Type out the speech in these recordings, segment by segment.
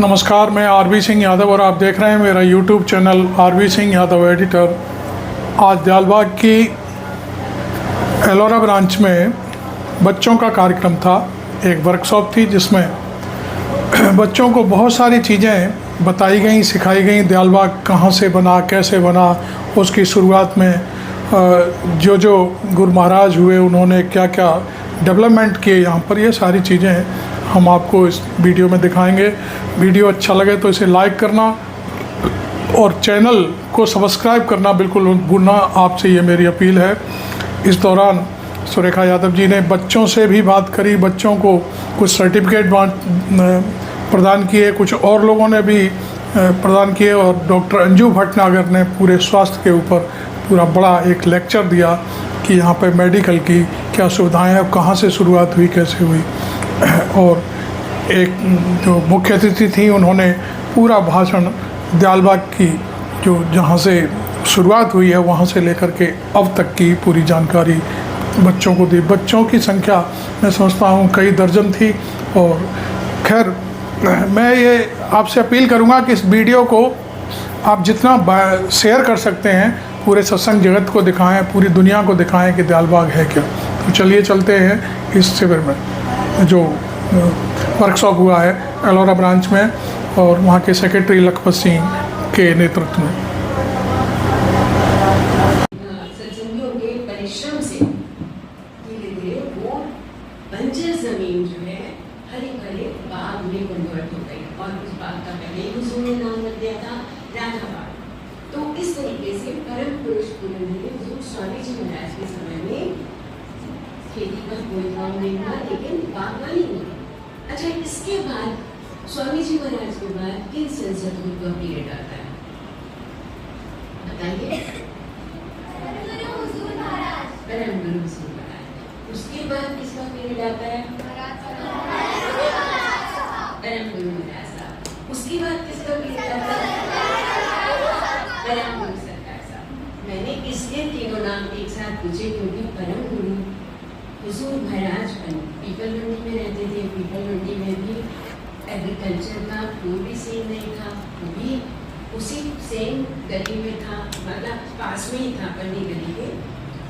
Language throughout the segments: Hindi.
नमस्कार, मैं आरबी सिंह यादव और आप देख रहे हैं मेरा YouTube channel RB Singh Yadav editor. आज दयालबाग की एलोरा ब्रांच में बच्चों का कार्यक्रम था। एक वर्कशॉप थी जिसमें बच्चों को बहुत सारी चीज़ें बताई गई, सिखाई गई। दयालबाग कहाँ से बना, कैसे बना, उसकी शुरुआत में जो गुरु महाराज हुए, उन्होंने क्या क्या डेवलपमेंट किए यहाँ पर, ये सारी चीज़ें हम आपको इस वीडियो में दिखाएंगे। वीडियो अच्छा लगे तो इसे लाइक करना और चैनल को सब्सक्राइब करना बिल्कुल भूलना, आपसे ये मेरी अपील है। इस दौरान सुरेखा यादव जी ने बच्चों से भी बात करी, बच्चों को कुछ सर्टिफिकेट प्रदान किए, कुछ और लोगों ने भी प्रदान किए, और डॉक्टर अंजू भटनागर ने पूरे स्वास्थ्य के ऊपर पूरा बड़ा एक लेक्चर दिया कि यहाँ पे मेडिकल की क्या सुविधाएं हैं, कहाँ से शुरुआत हुई, कैसे हुई। और एक जो मुख्य अतिथि थी, उन्होंने पूरा भाषण दयालबाग की जो जहाँ से शुरुआत हुई है वहाँ से लेकर के अब तक की पूरी जानकारी बच्चों को दी। बच्चों की संख्या मैं समझता हूँ कई दर्जन थी। और खैर, मैं ये आपसे अपील करूँगा कि इस वीडियो को आप जितना शेयर कर सकते हैं पूरे सत्संग जगत को दिखाएं, पूरी दुनिया को दिखाएं कि दयालबाग है क्या। तो चलिए चलते हैं इस शिविर में जो वर्कशॉप हुआ है एलोरा ब्रांच में, और वहाँ के सेक्रेटरी लखपत सिंह के नेतृत्व में। सत्संगियों के परिश्रम से धीरे धीरे वो बंजर जमीन जो है हरे भरे बाग में कन्वर्ट हो गई, और उस बाग का पहले हुजूर ने नाम रख दिया था राधा बाग। तो इस तरीके से परम पुरुष पुरंदर हुजूर स्वामी जी महाराज के समय में खेती का कोई काम नहीं हुआ, लेकिन बागवानी हुई। अच्छा, इसके बाद स्वामी जी महाराज के बाद किन संसदों का पीरियड आता है बताइए? परम गुरु हुजूर महाराज। उसके बाद किसका पीरियड आता है? परम गुरु महाराज साहब। उसके बाद किसका पीरियड आता है? परम गुरु सरकार साहब। मैंने इसलिए तीनों नाम एक साथ पूछे क्योंकि परम गुरु हुजूर महाराज पीपल मंडी में रहते थे। पीपल मंडी में भी एग्रीकल्चर का कोई भी सीन नहीं था, वो भी उसी सेम गली में था, मतलब पास में ही था पंडी गली के।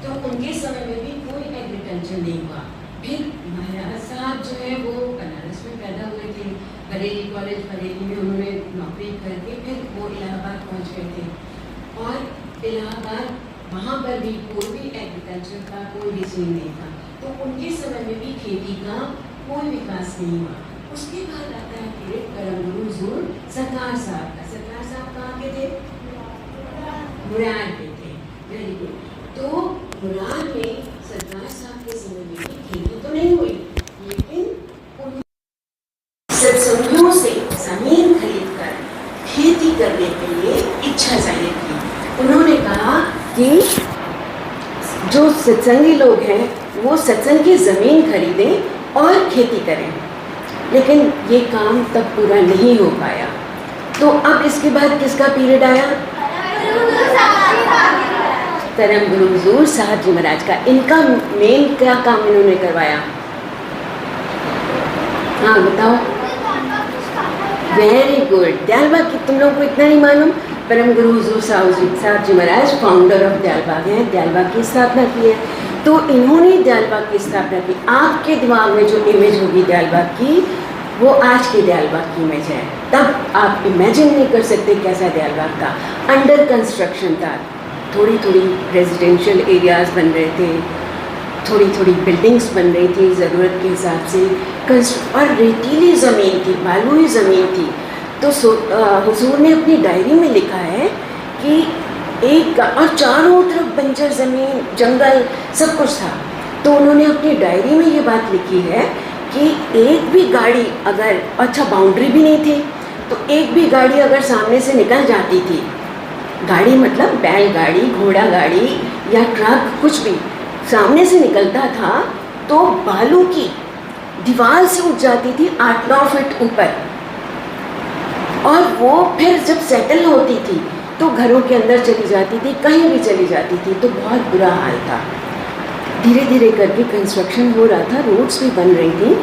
तो उनके समय में भी कोई एग्रीकल्चर नहीं हुआ। फिर महाराज साहब जो है वो बनारस में पैदा हुए थे, बरेली कॉलेज बरेली में उन्होंने नौकरी करके फिर वो इलाहाबाद पहुंच गए थे, और इलाहाबाद वहाँ पर भी कोई भी एग्रीकल्चर का कोई भी सीन नहीं था। तो उनके समय में भी खेती का कोई विकास नहीं हुआ। उसके बाद आता है पीरियड परम गुरु हुजूर सरकार साहब का। सरकार साहब कहाँ के थे? मुरार के थे। Very good. तो मुरार में सरकार साहब के समय में भी खेती तो नहीं हुई, लेकिन सत्संगियों से जमीन खरीद कर खेती करने के लिए इच्छा जाहिर की। उन्होंने कहा कि जो सत्संगी लोग हैं वो सत्संग की ज़मीन खरीदें और खेती करें, लेकिन ये काम तब पूरा नहीं हो पाया। तो अब इसके बाद किसका पीरियड आया? परम गुरु हुजूर साहब जी महाराज का। इनका मेन क्या काम इन्होंने करवाया? हाँ बताओ। Very good. दयालबाग की तुम लोगों को इतना नहीं मालूम? परम गुरु हुजूर साहब जी महाराज फाउंडर ऑफ दयालबाग हैं, दयालबाग की स्थापना की है। तो इन्होंने दयालबाग की स्थापना की। आपके दिमाग में जो इमेज होगी दयालबाग की, वो आज की दयालबाग की इमेज है। तब आप इमेजिन नहीं कर सकते कैसा दयालबाग था। अंडर कंस्ट्रक्शन था, थोड़ी थोड़ी रेजिडेंशियल एरियाज बन रहे थे, थोड़ी थोड़ी बिल्डिंग्स बन रही थी ज़रूरत के हिसाब से, और रेतीली ज़मीन थी, बालुई ज़मीन थी। तो हुजूर ने अपनी डायरी में लिखा है कि एक और चारों तरफ बंजर ज़मीन, जंगल, सब कुछ था। तो उन्होंने अपनी डायरी में ये बात लिखी है कि एक भी गाड़ी अगर, अच्छा बाउंड्री भी नहीं थी, तो एक भी गाड़ी अगर सामने से निकल जाती थी, गाड़ी मतलब बैलगाड़ी, घोड़ा गाड़ी या ट्रक, कुछ भी सामने से निकलता था तो बालू की दीवार से उठ जाती थी 8-9 फीट ऊपर, और वो फिर जब सेटल होती थी तो घरों के अंदर चली जाती थी, कहीं भी चली जाती थी। तो बहुत बुरा हाल था। धीरे धीरे करके कंस्ट्रक्शन हो रहा था, रोड्स भी बन रही थी,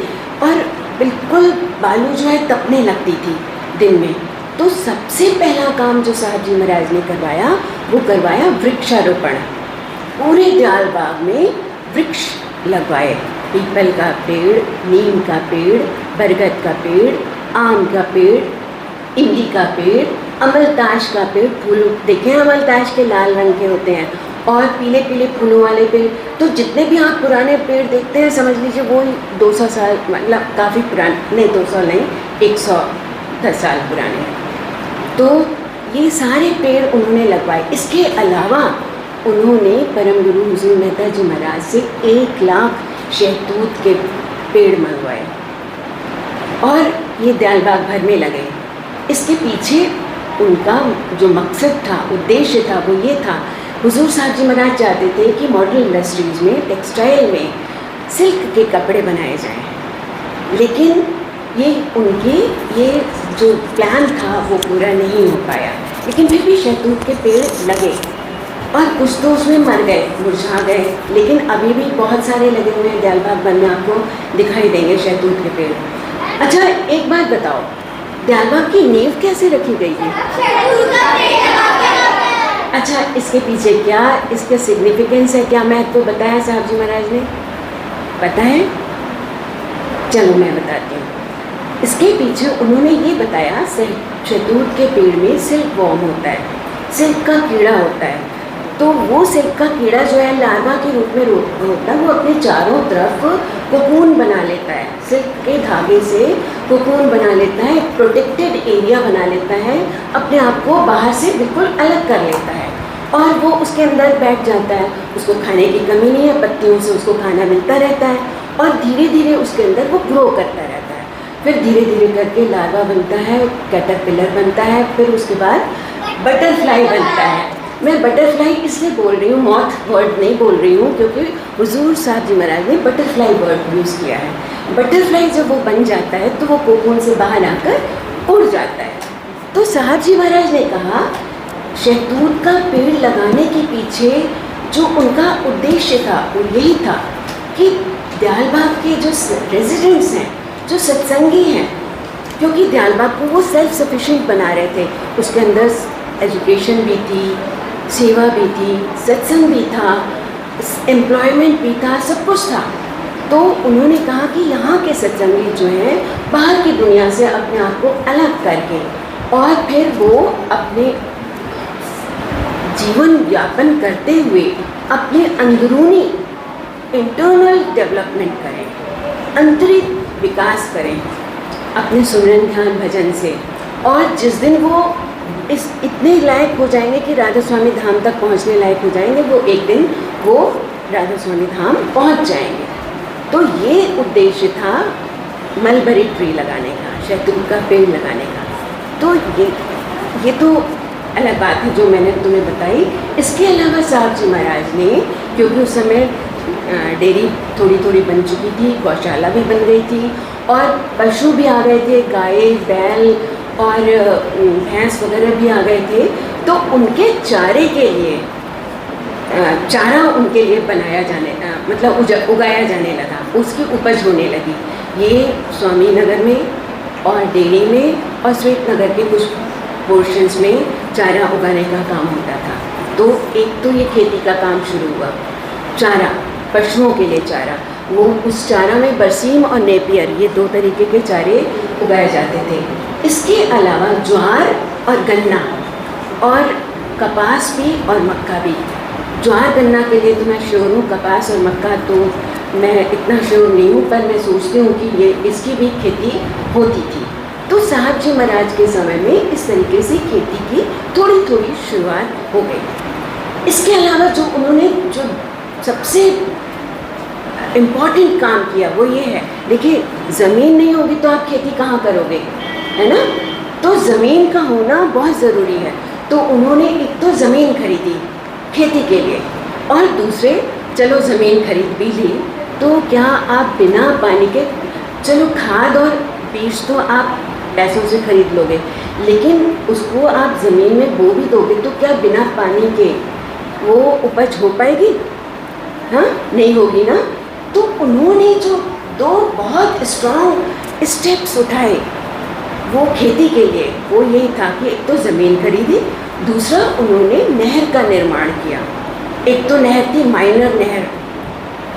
और बिल्कुल बालू जो है तपने लगती थी। दिन में। तो सबसे पहला काम जो साहब जी महाराज ने करवाया वो करवाया वृक्षारोपण। पूरे दयाल बाग में वृक्ष लगवाए, पीपल का पेड़, नीम का पेड़, बरगद का पेड़, आम का पेड़, इमली का पेड़, अमलताश का पेड़। फूल देखें अमलताश के लाल रंग के होते हैं, और पीले पीले फूलों वाले पेड़। तो जितने भी आप पुराने पेड़ देखते हैं समझ लीजिए वो 200 साल, मतलब काफ़ी पुराने, नहीं 200 नहीं, 110 साल पुराने हैं। तो ये सारे पेड़ उन्होंने लगवाए। इसके अलावा उन्होंने परम गुरु हुजूर मेहता जी महाराज से 1 लाख शहतूत के पेड़ मंगवाए और ये दयालबाग भर में लगे। इसके पीछे उनका जो मकसद था, उद्देश्य था, वो ये था, हुजूर साहब जी महाराज चाहते थे कि मॉडल इंडस्ट्रीज़ में, टेक्सटाइल में सिल्क के कपड़े बनाए जाएं। लेकिन उनके ये जो प्लान था वो पूरा नहीं हो पाया। लेकिन फिर भी शहतूत के पेड़ लगे और कुछ तो उसमें मर गए, मुरझा गए, लेकिन अभी भी बहुत सारे लगे हुए हैं। दयालबाग वन में आपको दिखाई देंगे शहतूत के पेड़। अच्छा, एक बात बताओ, दयालबाग की नींव कैसे रखी गई थी? अच्छा, इसके पीछे क्या इसका सिग्निफिकेंस है, क्या महत्व बताया साहब जी महाराज ने? पता है? चलो मैं बताती हूँ। इसके पीछे उन्होंने ये बताया, शहतूत के पेड़ में सिल्क वॉर्म होता है, सिल्क का कीड़ा होता है। तो वो सिल्क का कीड़ा जो है लार्वा के रूप में होता है, वो अपने चारों तरफ कोकून बना लेता है, सिल्क के धागे से कोकून बना लेता है, प्रोटेक्टेड एरिया बना लेता है, अपने आप को बाहर से बिल्कुल अलग कर लेता है और वो उसके अंदर बैठ जाता है। उसको खाने की कमी नहीं है, पत्तियों से उसको खाना मिलता रहता है और धीरे धीरे उसके अंदर वो ग्रो करता रहता है। फिर धीरे धीरे करके लार्वा बनता है, कैटरपिलर बनता है, फिर उसके बाद बटरफ्लाई बनता है। मैं बटरफ्लाई इसलिए बोल रही हूँ, मॉथ वर्ड नहीं बोल रही हूँ, क्योंकि हुजूर साहब जी महाराज ने बटरफ्लाई वर्ड यूज़ किया है। बटरफ्लाई जब वो बन जाता है तो वो कोकून से बाहर आकर उड़ जाता है। तो साहब जी महाराज ने कहा शहतूत का पेड़ लगाने के पीछे जो उनका उद्देश्य था वो यही था कि दयालबाग के जो रेजिडेंट्स हैं, जो सत्संगी हैं, क्योंकि दयालबाग को वो सेल्फ सफिशिएंट बना रहे थे, उसके अंदर एजुकेशन भी थी, सेवा भी थी, सत्संग भी था, एम्प्लॉयमेंट भी था, सब कुछ था। तो उन्होंने कहा कि यहाँ के सत्संगी जो हैं बाहर की दुनिया से अपने आप को अलग करके और फिर वो अपने जीवन यापन करते हुए अपने अंदरूनी इंटरनल डेवलपमेंट करें, आंतरिक विकास करें अपने सुमरन ध्यान भजन से। और जिस दिन वो इतने लायक हो जाएंगे कि राधा स्वामी धाम तक पहुंचने लायक हो जाएंगे, वो एक दिन वो राधा स्वामी धाम पहुंच जाएंगे। तो ये उद्देश्य था मलबरी ट्री लगाने का, शहतूत का पेड़ लगाने का। तो ये तो अलग बात है जो मैंने तुम्हें बताई। इसके अलावा साहब जी महाराज ने, क्योंकि उस समय डेयरी थोड़ी थोड़ी बन चुकी थी, गौशाला भी बन गई थी और पशु भी आ गए थे, गाय, बैल और भैंस वगैरह भी आ गए थे। तो उनके चारे के लिए चारा उनके लिए बनाया जाने मतलब उगाया जाने लगा, उसकी उपज होने लगी। ये स्वामी नगर में और डेरी में और श्वेत नगर के कुछ पोर्शंस में चारा उगाने का काम होता था। तो एक तो ये खेती का काम शुरू हुआ, चारा, पशुओं के लिए चारा। वो उस चारा में बरसीम और नेपियर, ये 2 तरीके के चारे उगाए जाते थे। इसके अलावा ज्वार और गन्ना और कपास भी और मक्का भी। ज्वार गन्ना के लिए तो मैं श्योर हूँ, कपास और मक्का तो मैं इतना श्योर नहीं हूँ, पर मैं सोचती हूँ कि ये इसकी भी खेती होती थी। तो साहब जी महाराज के समय में इस तरीके से खेती की थोड़ी थोड़ी शुरुआत हो गई। इसके अलावा जो उन्होंने जो सबसे इम्पॉर्टेंट काम किया वो ये है, देखिए ज़मीन नहीं होगी तो आप खेती कहाँ करोगे, है ना? तो ज़मीन का होना बहुत ज़रूरी है। तो उन्होंने एक तो ज़मीन खरीदी खेती के लिए, और दूसरे चलो ज़मीन खरीद भी ली तो क्या आप बिना पानी के, चलो खाद और बीज तो आप पैसों से खरीद लोगे, लेकिन उसको आप ज़मीन में बो भी दोगे तो क्या बिना पानी के वो उपज हो पाएगी? हाँ, नहीं होगी ना। तो उन्होंने जो 2 बहुत स्ट्रॉन्ग स्टेप्स उठाए वो खेती के लिए वो यही था कि एक तो ज़मीन खरीदी, दूसरा उन्होंने नहर का निर्माण किया। एक तो नहर थी माइनर नहर,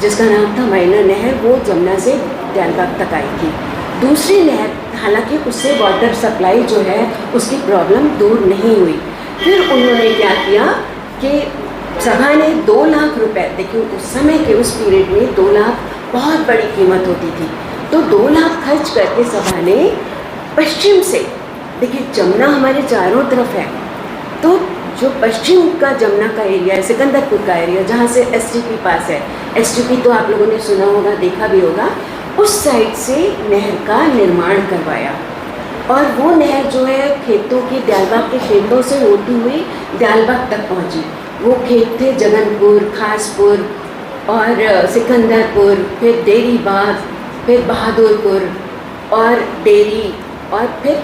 जिसका नाम था माइनर नहर, वो जमुना से दयालबाग तक आई थी। दूसरी नहर, हालांकि उससे वाटर सप्लाई जो है उसकी प्रॉब्लम दूर नहीं हुई। फिर उन्होंने क्या किया कि सभा ने 2 लाख रुपए, देखिए उस समय के उस पीरियड में 2 लाख बहुत बड़ी कीमत होती थी, तो 2 लाख खर्च करके सभा ने पश्चिम से, देखिए जमुना हमारे चारों तरफ है, तो जो पश्चिम का जमुना का एरिया है, सिकंदरपुर का एरिया, जहाँ से एसटीपी पास है, एसटीपी तो आप लोगों ने सुना होगा, देखा भी होगा, उस साइड से नहर का निर्माण करवाया। और वो नहर जो है खेतों की, दयालबाग के खेतों से होती हुई दयालबाग तक पहुँची। वो खेत थे जगनपुर, खासपुर और सिकंदरपुर, फिर देरीबाग, फिर बहादुरपुर और डेरी और फिर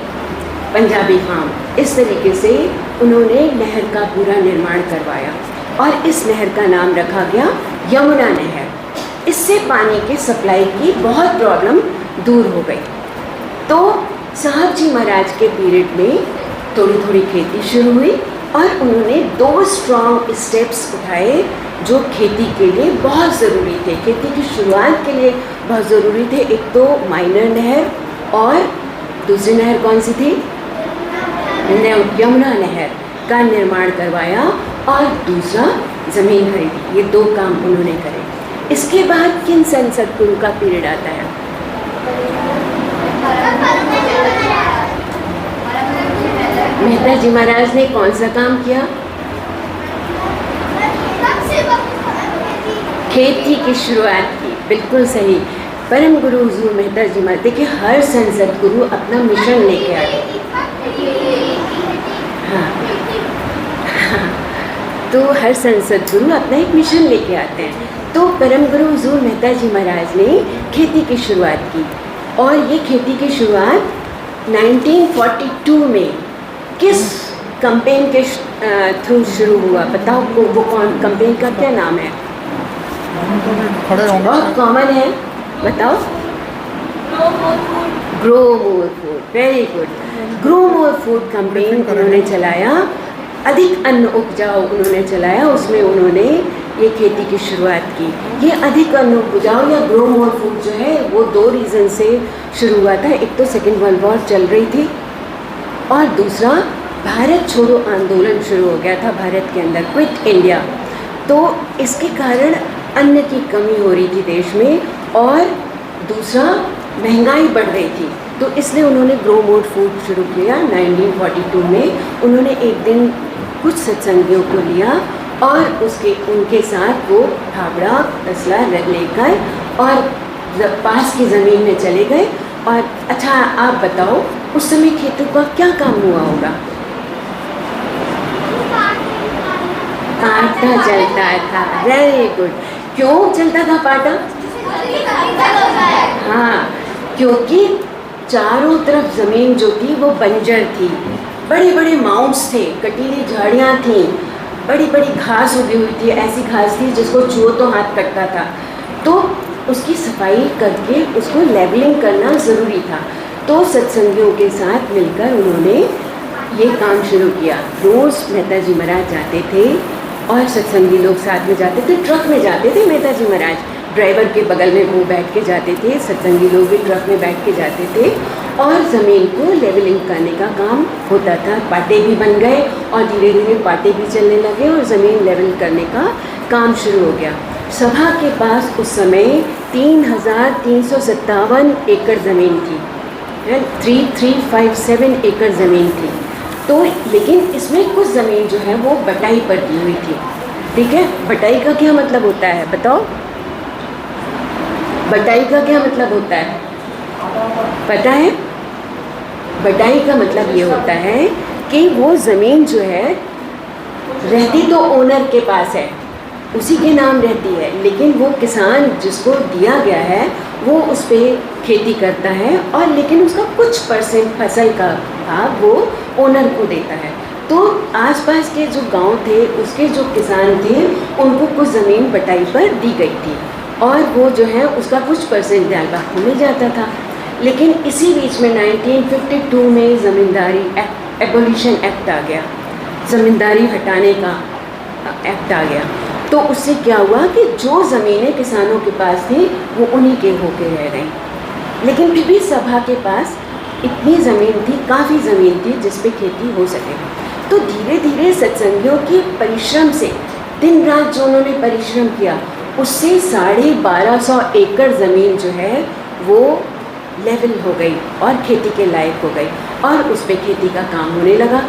पंजाबी फार्म। इस तरीके से उन्होंने नहर का पूरा निर्माण करवाया और इस नहर का नाम रखा गया यमुना नहर। इससे पानी की सप्लाई की बहुत प्रॉब्लम दूर हो गई। तो साहब जी महाराज के पीरियड में थोड़ी थोड़ी खेती शुरू हुई और उन्होंने 2 स्ट्रॉन्ग स्टेप्स उठाए जो खेती के लिए बहुत ज़रूरी थे, खेती की शुरुआत के लिए बहुत ज़रूरी थे। एक तो माइनर नहर और दूसरी नहर कौन सी थी? यमुना नहर का निर्माण करवाया और दूसरा ज़मीन खरीदी। ये 2 काम उन्होंने करे। इसके बाद किन संसद गुरु का पीरियड आता है? मेहता जी महाराज ने कौन सा काम किया? खेती की शुरुआत की, बिल्कुल सही। परम गुरु हुजूर मेहता जी महाराज, देखिए हर संसद गुरु अपना मिशन लेके आए। हाँ, तो हर संसद गुरु अपना एक मिशन लेके आते हैं। तो परम गुरु हुजूर मेहता जी महाराज ने खेती की शुरुआत की और ये खेती की शुरुआत 1942 में किस कैंपेन के थ्रू शुरू हुआ? बताओ वो कौन कैंपेन का क्या नाम है? खड़े होंगे, बहुत कॉमन है, बताओ। Grow more food, very good. Grow more food campaign उन्होंने चलाया, अधिक अन्न उपजाओ उन्होंने चलाया। उसमें उन्होंने ये खेती की शुरुआत की। ये अधिक अन्न उपजाओ या ग्रो मोर फूड जो है वो 2 रीज़न से शुरू हुआ था। एक तो सेकेंड वर्ल्ड वॉर चल रही थी और दूसरा भारत छोड़ो आंदोलन शुरू हो गया था भारत के अंदर, क्विट इंडिया। तो इसके कारण अन्न की कमी हो रही थी देश में और दूसरा महंगाई बढ़ रही थी। तो इसलिए उन्होंने ग्रो मोर फूड शुरू किया 1942 में। उन्होंने एक दिन कुछ सत्संगियों को लिया और उनके साथ वो फावड़ा तसला लेकर और पास की ज़मीन में चले गए। और अच्छा आप बताओ उस समय खेतों का क्या काम हुआ होगा? पाटा चलता था, वेरी गुड। क्यों चलता था पाटा? हाँ, क्योंकि चारों तरफ ज़मीन जो थी वो बंजर थी, बड़े बड़े माउंट्स थे, कटीली झाड़ियाँ थीं, बड़ी बड़ी घास उगी हुई थी, ऐसी घास थी जिसको छुओ तो हाथ कटता था। तो उसकी सफाई करके उसको लेवलिंग करना ज़रूरी था। तो सत्संगियों के साथ मिलकर उन्होंने ये काम शुरू किया। रोज़ मेहता जी महाराज जाते थे और सत्संगी लोग साथ में जाते थे, ट्रक में जाते थे मेहता जी महाराज, ड्राइवर के बगल में वो बैठ के जाते थे, सत्संगी लोग भी ट्रक में बैठ के जाते थे और ज़मीन को लेवलिंग करने का काम होता था। पाटे भी बन गए और धीरे धीरे पाटे भी चलने लगे और ज़मीन लेवल करने का काम शुरू हो गया। सभा के पास उस समय 3,357 एकड़ ज़मीन थी, 3357 एकड़ ज़मीन थी। तो लेकिन इसमें कुछ ज़मीन जो है वो बटाई पर दी हुई थी। ठीक है, बटाई का क्या मतलब होता है बताओ? बटाई का क्या मतलब होता है पता है? बटाई का मतलब ये होता है कि वो ज़मीन जो है रहती तो ओनर के पास है, उसी के नाम रहती है, लेकिन वो किसान जिसको दिया गया है वो उस पर खेती करता है और लेकिन उसका कुछ % फसल का भाग वो ओनर को देता है। तो आसपास के जो गांव थे उसके जो किसान थे उनको कुछ ज़मीन बटाई पर दी गई थी और वो जो है उसका कुछ % दयालबाग को मिल जाता था। लेकिन इसी बीच में 1952 में ज़मींदारी एबोलिशन एक्ट आ गया, ज़मींदारी हटाने का एक्ट आ गया। तो उससे क्या हुआ कि जो ज़मीनें किसानों के पास थी वो उन्हीं के होके रह गई। लेकिन फिर भी सभा के पास इतनी ज़मीन थी, काफ़ी ज़मीन थी जिस पे खेती हो सके। तो धीरे धीरे सत्संगियों के परिश्रम से, दिन रात जो उन्होंने परिश्रम किया, उससे 1250 एकड़ ज़मीन जो है वो लेवल हो गई और खेती के लायक हो गई, और उस पे खेती का काम होने लगा।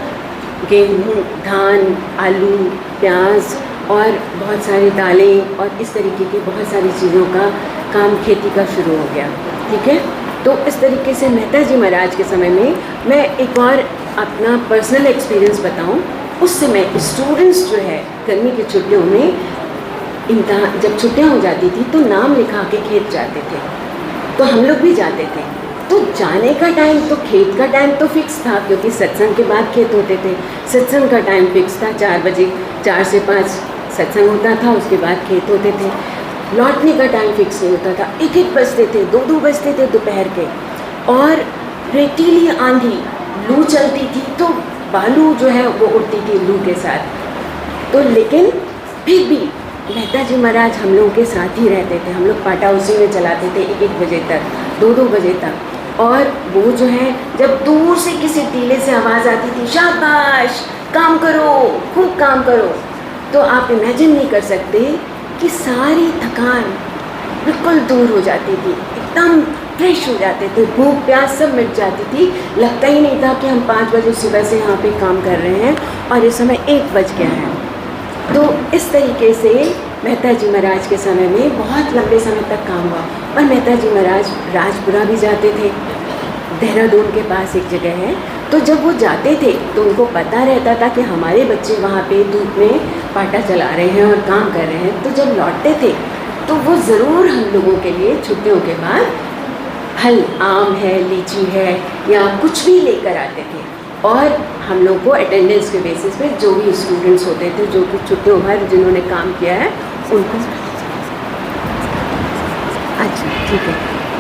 गेहूँ, धान, आलू, प्याज और बहुत सारी दालें और इस तरीके की बहुत सारी चीज़ों का काम खेती का शुरू हो गया। ठीक है, तो इस तरीके से मेहता जी महाराज के समय में, मैं एक और अपना पर्सनल एक्सपीरियंस बताऊं, उस समय स्टूडेंट्स जो है गर्मी की छुट्टियों में इम्तिहान, जब छुट्टियां हो जाती थी तो नाम लिखा के खेत जाते थे। तो हम लोग भी जाते थे। तो जाने का टाइम, तो खेत का टाइम तो फिक्स था, क्योंकि सत्संग के बाद खेत होते थे। सत्संग का टाइम फिक्स था, 4 बजे, 4 से 5 सत्संग होता था, उसके बाद खेत होते थे। लौटने का टाइम फिक्स नहीं होता था, 1-1 बजते थे, 2-2 बजते थे दोपहर के, और रेतीली आंधी, लू चलती थी तो बालू जो है वो उड़ती थी लू के साथ। तो लेकिन फिर भी मेहता जी महाराज हम लोगों के साथ ही रहते थे। हम लोग पाटा उसी में चलाते थे 1-1 बजे तक, 2-2 बजे तक। और वो जो है, जब दूर से किसी टीले से आवाज़ आती थी, शाबाश, काम करो, खूब काम करो, तो आप इमेजिन नहीं कर सकते कि सारी थकान बिल्कुल दूर हो जाती थी, एकदम फ्रेश हो जाते थे, भूख प्यास सब मिट जाती थी। लगता ही नहीं था कि हम 5 बजे सुबह से यहाँ पे काम कर रहे हैं और इस समय 1 बज गया है। तो इस तरीके से मेहता जी महाराज के समय में बहुत लंबे समय तक काम हुआ। और मेहता जी महाराज राजपुरा भी जाते थे, देहरादून के पास एक जगह है। तो जब वो जाते थे तो उनको पता रहता था कि हमारे बच्चे वहाँ पे धूप में पाटा चला रहे हैं और काम कर रहे हैं। तो जब लौटते थे तो वो ज़रूर हम लोगों के लिए छुट्टियों के बाद फल, आम है, लीची है या कुछ भी लेकर आते थे। और हम लोग को अटेंडेंस के बेसिस पे जो भी स्टूडेंट्स होते थे, जो कि छुट्टियों भर जिन्होंने काम किया है, उनको अच्छा ठीक है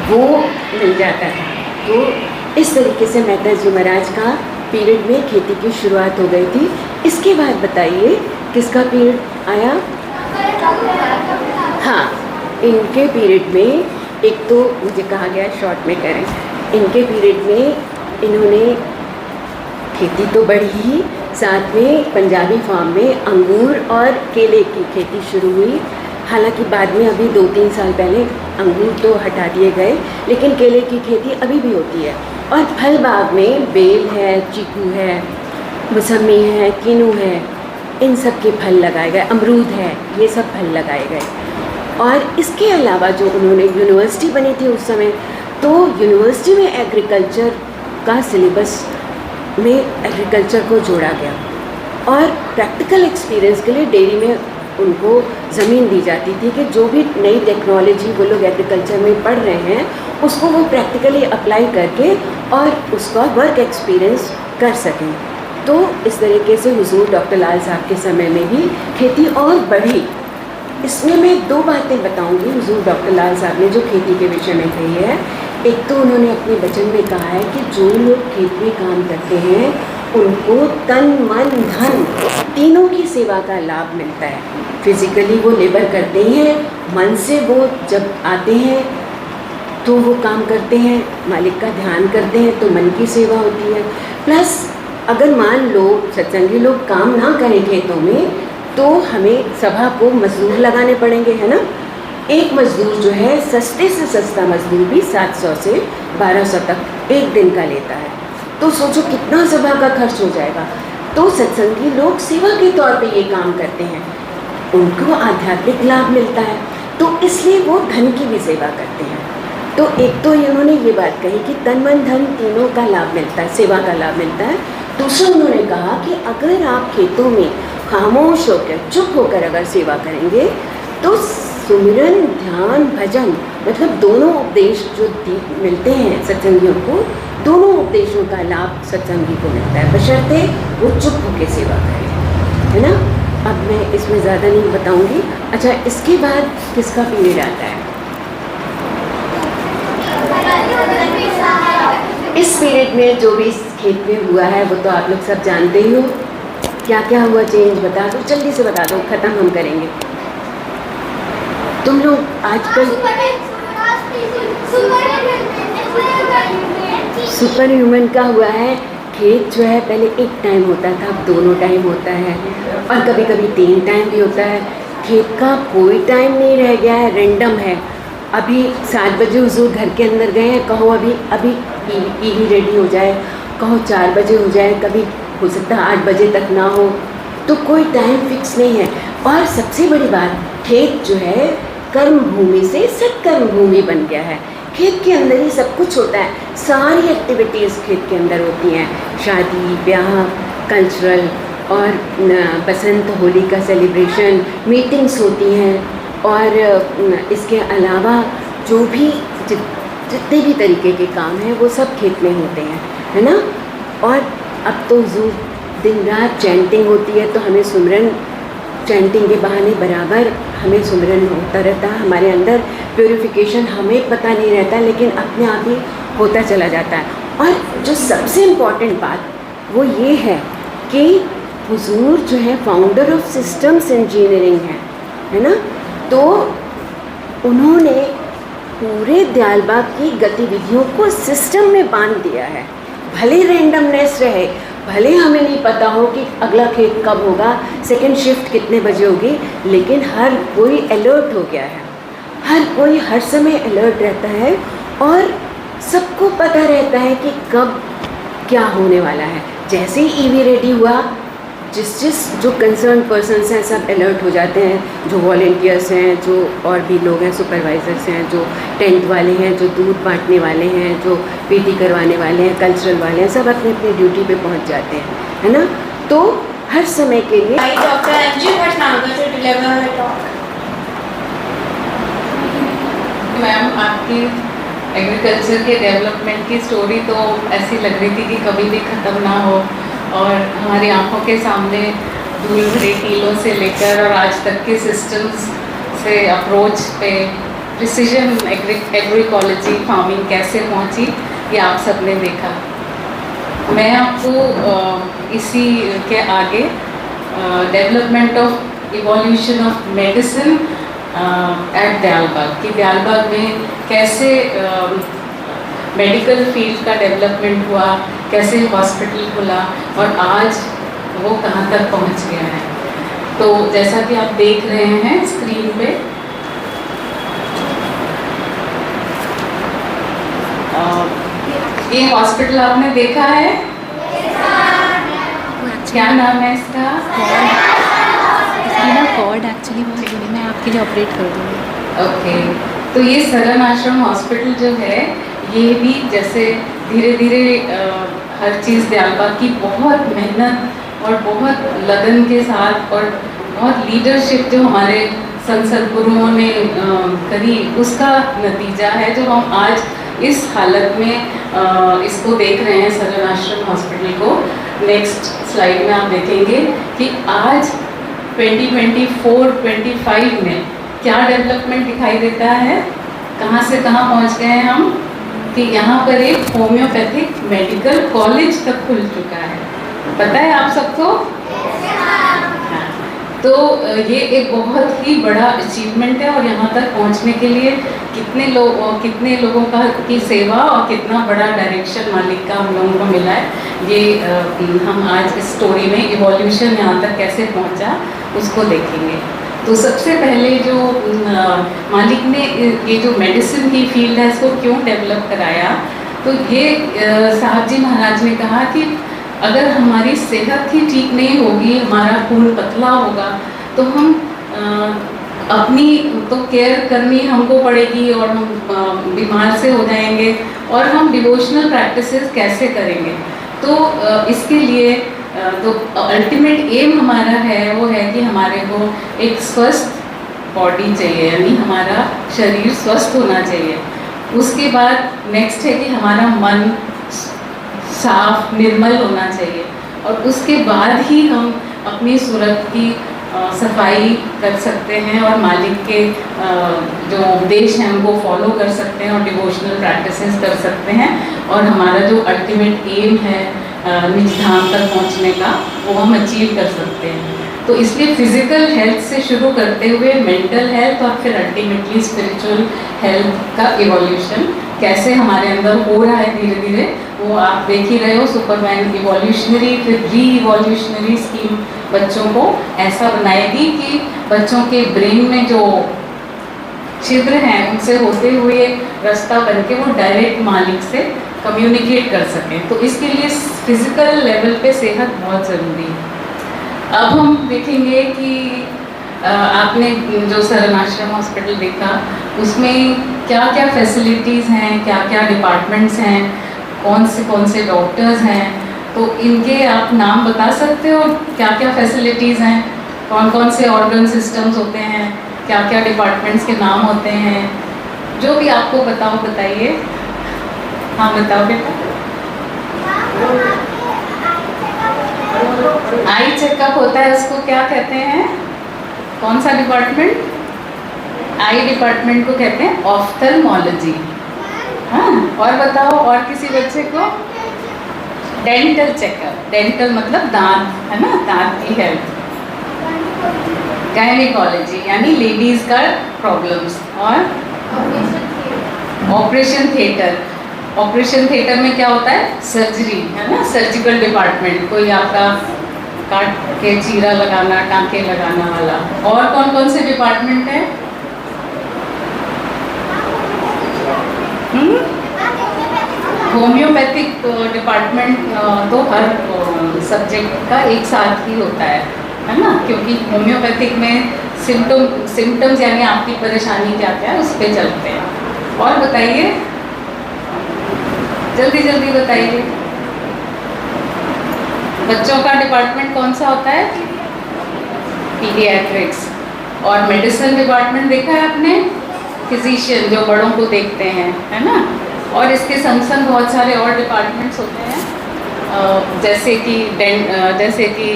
वो मिल जाता था। तो इस तरीके से मेहता जी महाराज का पीरियड में खेती की शुरुआत हो गई थी। इसके बाद बताइए किसका पीरियड आया? हाँ, इनके पीरियड में एक तो मुझे कहा गया शॉर्ट में करें, इनके पीरियड में इन्होंने खेती तो बढ़ी ही, साथ में पंजाबी फार्म में अंगूर और केले की खेती शुरू हुई। हालांकि बाद में अभी 2-3 साल पहले अंगूर तो हटा दिए गए, लेकिन केले की खेती अभी भी होती है। और फल बाग में बेल है, चीकू है, मौसमी है, किनू है, इन सब के फल लगाए गए, अमरूद है, ये सब फल लगाए गए। और इसके अलावा जो उन्होंने यूनिवर्सिटी बनी थी उस समय, तो यूनिवर्सिटी में एग्रीकल्चर का सिलेबस में एग्रीकल्चर को जोड़ा गया। और प्रैक्टिकल एक्सपीरियंस के लिए डेयरी में उनको ज़मीन दी जाती थी कि जो भी नई टेक्नोलॉजी वो लोग एग्रीकल्चर में पढ़ रहे हैं उसको वो प्रैक्टिकली अप्लाई करके और उसका वर्क एक्सपीरियंस कर सकें। तो इस तरीके से हुजूर डॉक्टर लाल साहब के समय में भी खेती और बढ़ी। इसमें मैं 2 बातें बताऊंगी हुजूर डॉक्टर लाल साहब ने जो खेती के विषय में कही है। एक तो उन्होंने अपने वचन में कहा है कि जो लोग खेत में काम करते हैं उनको तन मन धन तीनों की सेवा का लाभ मिलता है। फिजिकली वो लेबर करते हैं, मन से वो जब आते हैं तो वो काम करते हैं, मालिक का ध्यान करते हैं तो मन की सेवा होती है। प्लस अगर मान लो सत्संगी लोग काम ना करें खेतों में तो हमें सभा को मजदूर लगाने पड़ेंगे, है ना। एक मजदूर जो है सस्ते से सस्ता मजदूर भी 700 से 1200 तक एक दिन का लेता है। तो सोचो कितना सभा का खर्च हो जाएगा। तो सत्संगी लोग सेवा के तौर पे ये काम करते हैं, उनको आध्यात्मिक लाभ मिलता है, तो इसलिए वो धन की भी सेवा करते हैं। तो एक तो इन्होंने ये बात कही कि तन मन धन तीनों का लाभ मिलता है, सेवा का लाभ मिलता है। दूसरा उन्होंने कहा कि अगर आप खेतों में खामोश होकर चुप होकर अगर सेवा करेंगे तो सुमिरन ध्यान भजन मतलब दोनों उपदेश जो मिलते हैं सत्संगियों को, दोनों उपदेशों का लाभ सत्संगी को मिलता है, बशर्ते वो चुप होकर सेवा करें, है ना। अब मैं इसमें ज़्यादा नहीं बताऊंगी। अच्छा, इसके बाद किसका पीरियड आता है? इस पीरियड में जो भी इस खेत में हुआ है वो तो आप लोग सब जानते ही हो। क्या क्या हुआ चेंज बता दो, जल्दी से बता दो, ख़त्म हम करेंगे। तुम लोग आजकल सुपर ह्यूमन का हुआ है। खेत जो है पहले एक टाइम होता था, अब दोनों टाइम होता है, और कभी कभी 3 टाइम भी होता है। खेत का कोई टाइम नहीं रह गया है, रैंडम है। अभी 7 बजे हुजूर घर के अंदर गए हैं, कहो अभी ईवी रेडी हो जाए, कहो 4 बजे हो जाए, कभी हो सकता है 8 बजे तक ना हो, तो कोई टाइम फिक्स नहीं है। और सबसे बड़ी बात, खेत जो है कर्म भूमि से सत्कर्म भूमि बन गया है। खेत के अंदर ही सब कुछ होता है, सारी एक्टिविटीज़ खेत के अंदर होती हैं, शादी ब्याह, कल्चरल, और बसंत होली का सेलिब्रेशन, मीटिंग्स होती हैं, और इसके अलावा जो भी जितने भी तरीके के काम हैं वो सब खेत में होते हैं, है ना। और अब तो दिन रात चैंटिंग होती है, तो हमें सुमरन, चैंटिंग के बहाने बराबर हमें सुमरन होता रहता है। हमारे अंदर प्योरिफिकेशन हमें पता नहीं रहता, लेकिन अपने आप ही होता चला जाता है। और जो सबसे इम्पॉर्टेंट बात वो ये है कि हुजूर जो है फाउंडर ऑफ सिस्टम्स इंजीनियरिंग है ना। तो उन्होंने पूरे दयालबाग की गतिविधियों को सिस्टम में बांध दिया है। भले रैंडमनेस रहे, भले हमें नहीं पता हो कि अगला खेत कब होगा, सेकंड शिफ्ट कितने बजे होगी, लेकिन हर कोई अलर्ट हो गया है, हर कोई हर समय अलर्ट रहता है, और सबको पता रहता है कि कब क्या होने वाला है। जैसे ही ईवी रेडी हुआ, जो कंसर्न पर्सन्स हैं सब अलर्ट हो जाते हैं, जो वॉलेंटियर्स हैं, जो और भी लोग हैं, सुपरवाइजर्स हैं, जो टेंट वाले हैं, जो दूध बांटने वाले हैं, जो पीटी करवाने वाले हैं, कल्चरल वाले हैं, सब अपनी अपनी ड्यूटी पे पहुंच जाते हैं, है ना। तो हर समय के लिए Dr. MG Bhatnagar to deliver her talk. Ma'am, आपकी एग्रीकल्चर के डेवलपमेंट की स्टोरी तो ऐसी लग रही थी कि कभी भी ख़त्म ना हो, और हमारी आंखों के सामने धूल भरे टीलों से लेकर और आज तक के सिस्टम्स से अप्रोच पे प्रिसीजन एग्रीकोलॉजी फार्मिंग कैसे पहुंची, ये आप सब ने देखा। मैं आपको इसी के आगे development of evolution of medicine eight Dayalbagh, कि दयालबाग में कैसे मेडिकल फील्ड का डेवलपमेंट हुआ, कैसे हॉस्पिटल खुला, और आज वो कहाँ तक पहुँच गया है। तो जैसा कि आप देख रहे हैं स्क्रीन पे, ये हॉस्पिटल आपने देखा है, क्या नाम है इसका? इसकी ना कॉर्ड एक्चुअली बहुत बुरी, मैं आपके लिए ऑपरेट कर दूँगी। ओके, तो ये सरन आश्रम हॉस्पिटल जो है, ये भी जैसे धीरे धीरे हर चीज़ दयालबाग की बहुत मेहनत और बहुत लगन के साथ और बहुत लीडरशिप जो हमारे संसद गुरुओं ने करी, उसका नतीजा है जो हम आज इस हालत में इसको देख रहे हैं, सरन आश्रम हॉस्पिटल को। नेक्स्ट स्लाइड में आप देखेंगे कि आज 2024-25 में क्या डेवलपमेंट दिखाई देता है, कहाँ से कहाँ पहुँच गए हैं हम, कि यहाँ पर एक होम्योपैथिक मेडिकल कॉलेज तक खुल चुका है। पता है आप सबको? हाँ। तो ये एक बहुत ही बड़ा अचीवमेंट है, और यहाँ तक पहुँचने के लिए कितने लोगों की सेवा और कितना बड़ा डायरेक्शन मालिक का हम लोगों को मिला है, ये हम आज इस स्टोरी में इवोल्यूशन यहाँ तक कैसे पहुँचा उसको देखेंगे। तो सबसे पहले जो मालिक ने ये जो मेडिसिन की फील्ड है इसको क्यों डेवलप कराया, तो ये साहब जी महाराज ने कहा कि अगर हमारी सेहत ही ठीक नहीं होगी, हमारा खून पतला होगा, तो हम अपनी तो केयर करनी हमको पड़ेगी और हम बीमार से हो जाएंगे, और हम डिवोशनल प्रैक्टिसेस कैसे करेंगे। तो इसके लिए तो अल्टीमेट एम हमारा है वो है कि हमारे को एक स्वस्थ बॉडी चाहिए, यानी हमारा शरीर स्वस्थ होना चाहिए। उसके बाद नेक्स्ट है कि हमारा मन साफ निर्मल होना चाहिए, और उसके बाद ही हम अपनी सूरत की सफाई कर सकते हैं और मालिक के जो उपदेश हैं उनको फॉलो कर सकते हैं और डिवोशनल प्रैक्टिसेस कर सकते हैं, और हमारा जो अल्टीमेट एम है निज धाम तक पहुंचने का, वो हम अचीव कर सकते हैं। तो इसलिए फिजिकल हेल्थ से शुरू करते हुए मेंटल हेल्थ और फिर अल्टीमेटली स्पिरिचुअल हेल्थ का इवोल्यूशन कैसे हमारे अंदर हो रहा है धीरे धीरे, वो आप देख ही रहे हो। सुपरमैन इवोल्यूशनरी फिर री इवोल्यूशनरी स्कीम बच्चों को ऐसा बनाएगी कि बच्चों के ब्रेन में जो छिद्र हैं उनसे होते हुए रास्ता बन के वो डायरेक्ट मालिक से कम्युनिकेट कर सकें। तो इसके लिए फिजिकल लेवल पे सेहत बहुत ज़रूरी है। अब हम देखेंगे कि आपने जो सरन आश्रम हॉस्पिटल देखा, उसमें क्या क्या फैसिलिटीज़ हैं, क्या क्या डिपार्टमेंट्स हैं, कौन से डॉक्टर्स हैं, तो इनके आप नाम बता सकते हो? क्या क्या फैसिलिटीज़ हैं, कौन से ऑर्गन सिस्टम्स होते हैं, क्या क्या डिपार्टमेंट्स के नाम होते हैं, जो भी आपको बताओ बताइए। हाँ बताओ बेटा। आई चेकअप होता है, उसको क्या कहते हैं? कौन सा डिपार्टमेंट? आई डिपार्टमेंट को कहते हैं ऑफ्थल्मोलॉजी। हाँ, और बताओ और किसी बच्चे को? डेंटल चेकअप, डेंटल मतलब दांत, है ना, दांत की हेल्थ। गायनिकोलॉजी यानी लेडीज़ का प्रॉब्लम्स, और ऑपरेशन थिएटर। ऑपरेशन थिएटर में क्या होता है? सर्जरी, है ना, सर्जिकल डिपार्टमेंट, कोई आपका काट के चीरा लगाना, टाँके लगाना वाला। और कौन से डिपार्टमेंट है? होम्योपैथिक डिपार्टमेंट तो हर सब्जेक्ट का एक साथ ही होता है ना, क्योंकि होम्योपैथिक में सिम्टम्स यानी आपकी परेशानी क्या क्या है उस पर चलते हैं। और बताइए, जल्दी जल्दी बताइए। बच्चों का डिपार्टमेंट कौन सा होता है? पीडियाट्रिक्स। और मेडिसिन डिपार्टमेंट देखा है आपने? फिजिशियन जो बड़ों को देखते हैं, है ना। और इसके संग संग बहुत सारे और डिपार्टमेंट्स होते हैं, जैसे कि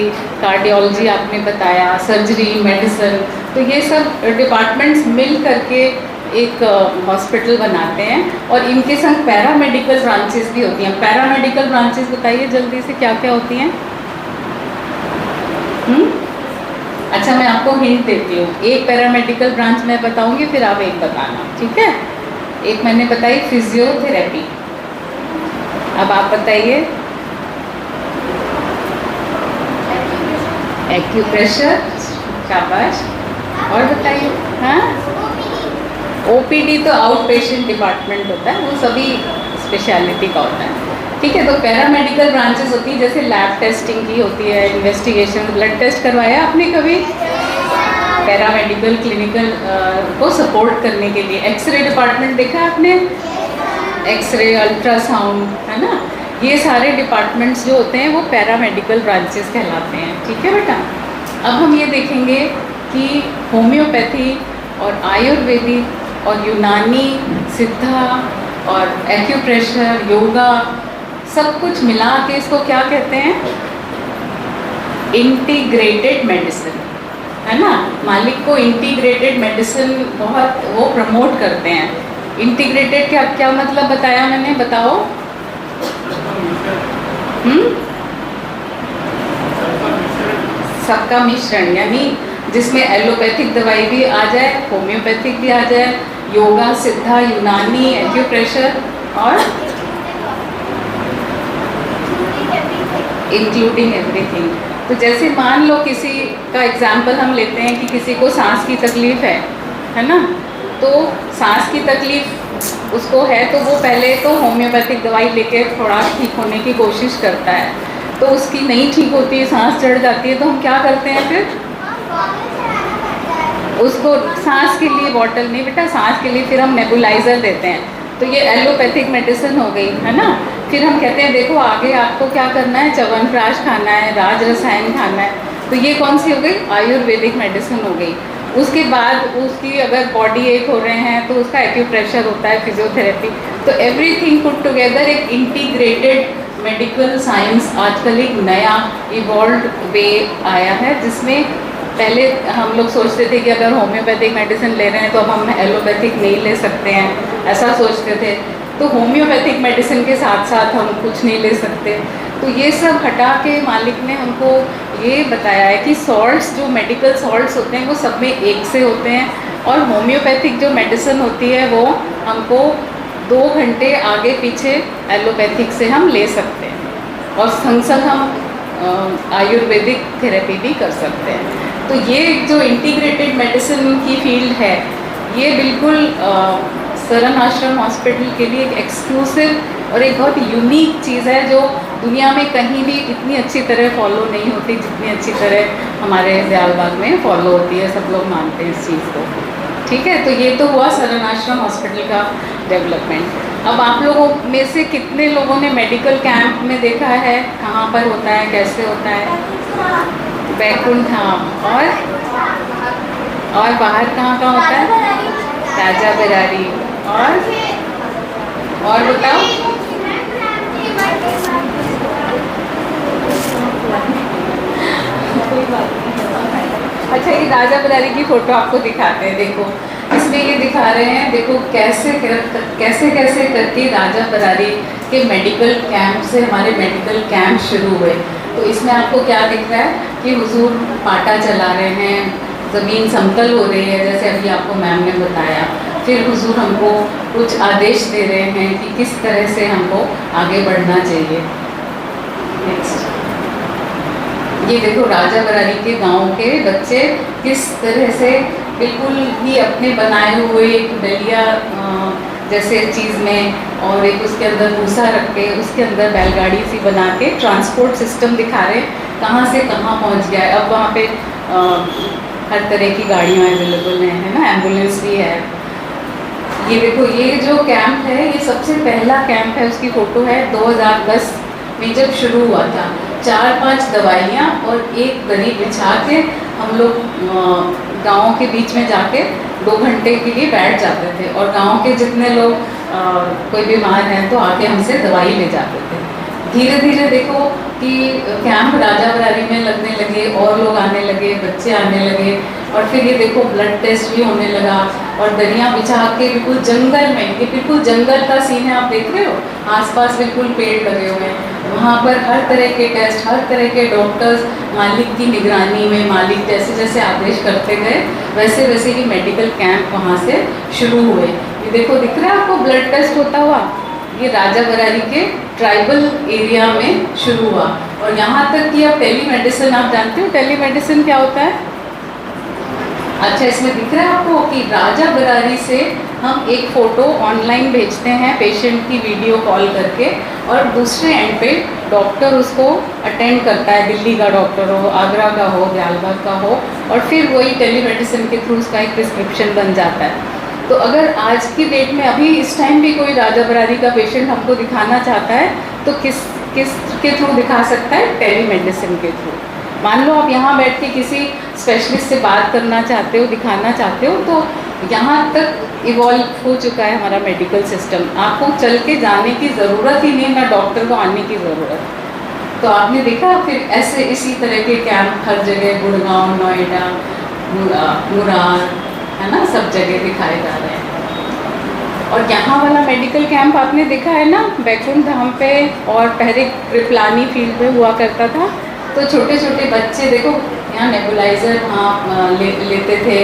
कार्डियोलॉजी आपने बताया, सर्जरी, मेडिसिन। तो ये सब डिपार्टमेंट्स मिल करके एक हॉस्पिटल बनाते हैं, और इनके संग पैरामेडिकल ब्रांचेस भी होती हैं। पैरामेडिकल ब्रांचेस बताइए जल्दी से क्या क्या होती हैं? अच्छा, मैं आपको हिंट देती हूँ। एक पैरामेडिकल ब्रांच मैं बताऊँगी, फिर आप एक बताना, ठीक है? एक मैंने बताई फिजियोथेरेपी, अब आप बताइए। एक्यूप्रेशर, शाबाश। और बताइए। हाँ, ओपीडी तो आउट पेशेंट डिपार्टमेंट होता है, वो सभी स्पेशलिटी का होता है, ठीक है। तो पैरामेडिकल ब्रांचेस होती है, जैसे लैब टेस्टिंग की होती है, इन्वेस्टिगेशन, ब्लड टेस्ट करवाया आपने कभी? पैरामेडिकल क्लिनिकल को सपोर्ट करने के लिए। एक्सरे डिपार्टमेंट देखा आपने? एक्सरे, अल्ट्रासाउंड, है ना। ये सारे डिपार्टमेंट्स जो होते हैं वो पैरामेडिकल ब्रांचेस कहलाते हैं, ठीक है बेटा। अब हम ये देखेंगे कि होम्योपैथी और आयुर्वेदिक और यूनानी, सिद्धा और एक्यूप्रेशर, योगा, सब कुछ मिला के इसको क्या कहते हैं? इंटीग्रेटेड मेडिसिन, है ना। मालिक को इंटीग्रेटेड मेडिसिन बहुत वो प्रमोट करते हैं। इंटीग्रेटेड क्या क्या मतलब बताया मैंने, बताओ? सबका मिश्रण, यानी जिसमें एलोपैथिक दवाई भी आ जाए, होम्योपैथिक भी आ जाए, योगा, सिद्धा, यूनानी, एक्यूप्रेशर और इंक्लूडिंग एवरीथिंग। तो जैसे मान लो किसी का एग्जाम्पल हम लेते हैं कि किसी को सांस की तकलीफ़ है ना। तो सांस की तकलीफ़ उसको है तो वो पहले तो होम्योपैथिक दवाई लेके थोड़ा ठीक होने की कोशिश करता है, तो उसकी नहीं ठीक होती है, सांस चढ़ जाती है, तो हम क्या करते हैं फिर? उसको सांस के लिए बॉटल नहीं बेटा, सांस के लिए फिर हम नेबुलाइज़र देते हैं। तो ये एलोपैथिक मेडिसिन हो गई, है ना। फिर हम कहते हैं देखो आगे आपको क्या करना है, च्यवनप्राश खाना है, राज रसायन खाना है। तो ये कौन सी हो गई? आयुर्वेदिक मेडिसिन हो गई। उसके बाद उसकी अगर बॉडी एक हो रहे हैं तो उसका एक्यूप्रेशर होता है, फिजियोथेरेपी। तो एवरीथिंग पुट टुगेदर एक इंटीग्रेटेड मेडिकल साइंस आजकल एक नया इवॉल्व वे आया है, जिसमें पहले हम लोग सोचते थे कि अगर होम्योपैथिक मेडिसिन ले रहे हैं तो अब हम एलोपैथिक नहीं ले सकते हैं, ऐसा सोचते थे। तो होम्योपैथिक मेडिसिन के साथ साथ हम कुछ नहीं ले सकते। तो ये सब हटा के मालिक ने हमको ये बताया है कि सॉल्ट्स, जो मेडिकल सॉल्ट्स होते हैं वो सब में एक से होते हैं, और होम्योपैथिक जो मेडिसिन होती है वो हमको 2 घंटे आगे पीछे एलोपैथिक से हम ले सकते हैं, और संग संग हम आयुर्वेदिक थेरेपी भी कर सकते हैं। तो ये जो इंटीग्रेटेड मेडिसिन की फील्ड है, ये बिल्कुल सरन आश्रम हॉस्पिटल के लिए एक एक्सक्लूसिव और एक बहुत यूनिक चीज़ है, जो दुनिया में कहीं भी इतनी अच्छी तरह फॉलो नहीं होती जितनी अच्छी तरह हमारे दयालबाग में फॉलो होती है। सब लोग मानते हैं इस चीज़ को। ठीक है, तो ये तो हुआ सरन आश्रम हॉस्पिटल का डेवलपमेंट। अब आप लोगों में से कितने लोगों ने मेडिकल कैंप में देखा है? कहाँ पर होता है, कैसे होता है? बैकुंठ धाम। और बाहर कहाँ कहाँ होता है? राजा बरारी। और बताओ। अच्छा, ये राजा बरारी की फ़ोटो आपको दिखाते हैं। देखो, इसमें ये दिखा रहे हैं, देखो कैसे कैसे करके राजा बरारी के मेडिकल कैंप से हमारे मेडिकल कैंप शुरू हुए। तो इसमें आपको क्या दिख रहा है कि हुजूर पाटा चला रहे हैं, ज़मीन समतल हो रही है जैसे अभी आपको मैम ने बताया। फिर हुजूर हमको कुछ आदेश दे रहे हैं कि किस तरह से हमको आगे बढ़ना चाहिए। नेक्स्ट, ये देखो राजा बरारी के गांव के बच्चे किस तरह से बिल्कुल ही अपने बनाए हुए एक डलिया जैसे चीज़ में, और एक उसके अंदर भूसा रख के उसके अंदर बैलगाड़ी सी बना के ट्रांसपोर्ट सिस्टम दिखा रहे कहाँ से कहाँ पहुँच गया है। अब वहाँ पे हर तरह की गाड़ियाँ अवेलेबल हैं, है ना, एम्बुलेंस भी है। ये देखो, ये जो कैंप है ये सबसे पहला कैंप है, उसकी फ़ोटो है 2010 में जब शुरू हुआ था। 4-5 दवाइयाँ और एक दरी बिछा के हम लोग गाँव के बीच में जाके 2 घंटे के लिए बैठ जाते थे, और गांव के जितने लोग कोई बीमार हैं तो आके हमसे दवाई ले जाते थे। धीरे धीरे देखो कि कैंप राजा बरारी में लगने लगे, और लोग आने लगे, बच्चे आने लगे, और फिर ये देखो ब्लड टेस्ट भी होने लगा, और दरियाँ बिछा के बिल्कुल जंगल में, ये बिल्कुल जंगल का सीन है, आप देख रहे हो, आसपास बिल्कुल पेड़ लगे हुए हैं। वहाँ पर हर तरह के टेस्ट, हर तरह के डॉक्टर्स मालिक की निगरानी में, मालिक जैसे जैसे आदेश करते गए वैसे वैसे ही मेडिकल कैंप वहाँ से शुरू हुए। ये देखो, दिख रहा है आपको ब्लड टेस्ट होता हुआ? ये राजा बरारी के ट्राइबल एरिया में शुरू हुआ। और यहाँ तक कि अब टेली मेडिसिन, आप जानते हो टेली मेडिसिन क्या होता है? अच्छा, इसमें दिख रहा है आपको कि राजा बरारी से हम एक फ़ोटो ऑनलाइन भेजते हैं पेशेंट की वीडियो कॉल करके, और दूसरे एंड पे डॉक्टर उसको अटेंड करता है। दिल्ली का डॉक्टर हो, आगरा का हो, दयालबाग का हो, और फिर वही टेली मेडिसिन के थ्रू उसका एक प्रिस्क्रिप्शन बन जाता है। तो अगर आज की डेट में अभी इस टाइम भी कोई राजा बरारी का पेशेंट हमको दिखाना चाहता है तो किस के थ्रू दिखा सकता है? टेली मेडिसिन के थ्रू। मान लो आप यहाँ बैठ के किसी स्पेशलिस्ट से बात करना चाहते हो, दिखाना चाहते हो, तो यहाँ तक इवॉल्व हो चुका है हमारा मेडिकल सिस्टम। आपको चल के जाने की ज़रूरत ही नहीं, ना डॉक्टर को आने की ज़रूरत। तो आपने देखा फिर ऐसे इसी तरह के कैंप हर जगह, गुड़गांव, नोएडा, मुरार, है ना, सब जगह दिखाए जा रहे हैं। और यहाँ वाला मेडिकल कैंप आपने देखा है ना, बैकुंठ धाम पे, और पहले कृपलानी फील्ड में हुआ करता था। तो छोटे छोटे बच्चे देखो यहाँ नेबुलाइज़र वहाँ लेते थे,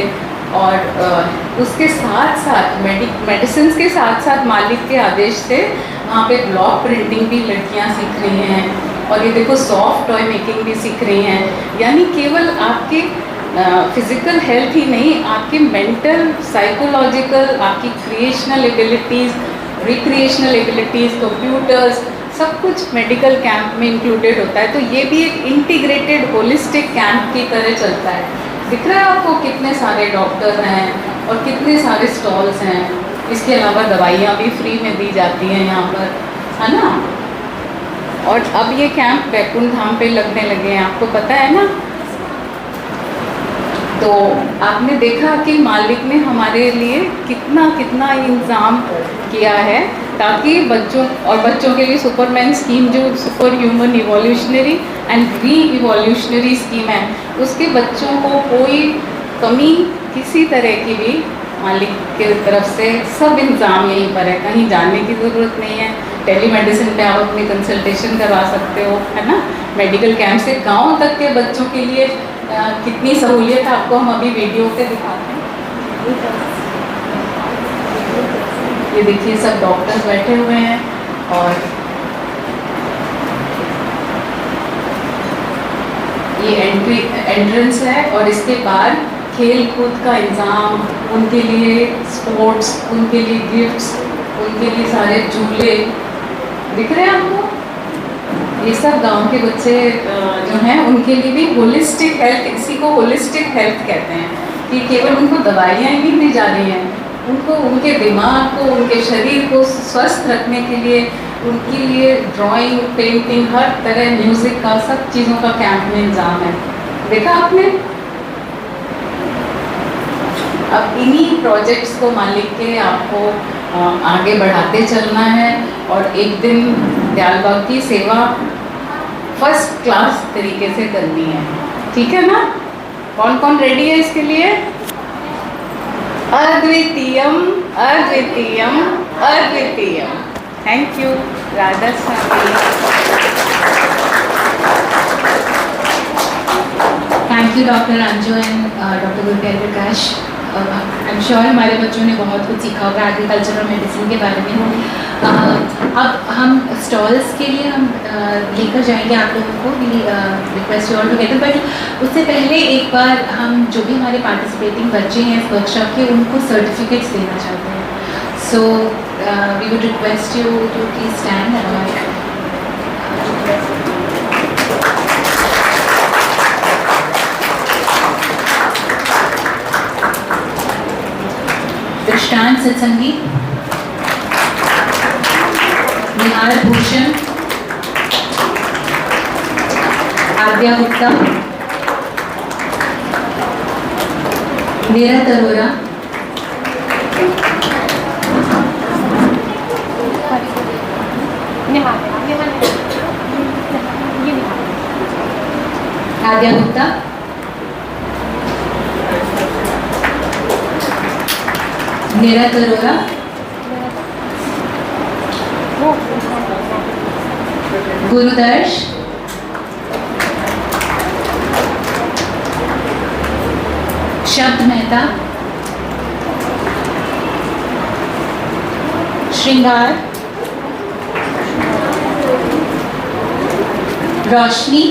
और उसके साथ साथ मेडिसिन के साथ साथ मालिक के आदेश से वहाँ पे ब्लॉक प्रिंटिंग भी लड़कियाँ सीख रही हैं, और ये देखो सॉफ्ट टॉय मेकिंग भी सीख रही हैं। यानी केवल आपके फिज़िकल हेल्थ ही नहीं, आपकी मेंटल, साइकोलॉजिकल, आपकी creational abilities, recreational abilities, computers, सब कुछ मेडिकल कैंप में इंक्लूडेड होता है। तो ये भी एक इंटीग्रेटेड होलिस्टिक कैंप की तरह चलता है। दिख रहा है आपको कितने सारे डॉक्टर हैं और कितने सारे स्टॉल्स हैं। इसके अलावा दवाइयाँ भी फ्री में दी जाती हैं यहाँ पर, है ना। और अब ये कैंप बैकुंठ धाम पे लगने लगे हैं, आपको पता है ना। तो आपने देखा कि मालिक ने हमारे लिए कितना कितना इंतज़ाम किया है। ताकि बच्चों के लिए सुपरमैन स्कीम जो super human evolutionary and re evolutionary scheme है, उसके बच्चों को कोई कमी किसी तरह की भी मालिक के तरफ से सब इंतज़ाम यहीं पर है, कहीं जाने की ज़रूरत नहीं है। टेलीमेडिसिन पे आप अपनी कंसल्टेशन करवा सकते हो, है ना। मेडिकल कैंप से गांव तक के बच्चों के लिए कितनी सहूलियत है आपको हम अभी वीडियो पे दिखाते हैं। ये देखिए सब डॉक्टर्स बैठे हुए हैं और ये एंट्रेंस है और इसके बाद खेल कूद का इंतज़ाम, उनके लिए स्पोर्ट्स, उनके लिए गिफ्ट्स, उनके लिए सारे झूले दिख रहे हैं आपको। ये सब गांव के बच्चे जो हैं उनके लिए भी होलिस्टिक हेल्थ, इसी को होलिस्टिक हेल्थ कहते हैं कि केवल उनको दवाइयाँ ही दी जा रही हैं, उनको उनके दिमाग को, उनके शरीर को स्वस्थ रखने के लिए उनके लिए ड्राइंग, पेंटिंग, हर तरह म्यूज़िक का, सब चीज़ों का कैंप में इंतजाम है। देखा आपने। अब इन्हीं प्रोजेक्ट्स को मान लिख के आपको आगे बढ़ाते चलना है और एक दिन दयालबाग की सेवा फर्स्ट क्लास तरीके से करनी है, ठीक है ना। कौन कौन रेडी है इसके लिए? अद्वितीयम अद्वितीयम अद्वितीयम। Thank you Radha Swami. Thank you doctor Anju and doctor Gurpriya Prakash. I am sure हमारे बच्चों ने बहुत कुछ सीखा होगा एग्रीकल्चर और मेडिसिन के बारे में। अब हम स्टॉल्स के लिए हम लेकर जाएंगे आप लोगों को, we request you all together. But उससे पहले एक बार हम जो भी हमारे पार्टिसिपेटिंग बच्चे हैं इस वर्कशॉप के, उनको सर्टिफिकेट्स देना चाहते हैं। So we would request you to please stand और दृष्टांत सत्संगी, निहार भूषण, आद्या गुप्ता, नीरज अरोरा, आद्या गुप्ता, नीरज अरोरा, गुरुदर्श, शब्द मेहता, श्रृंगार, रोशनी,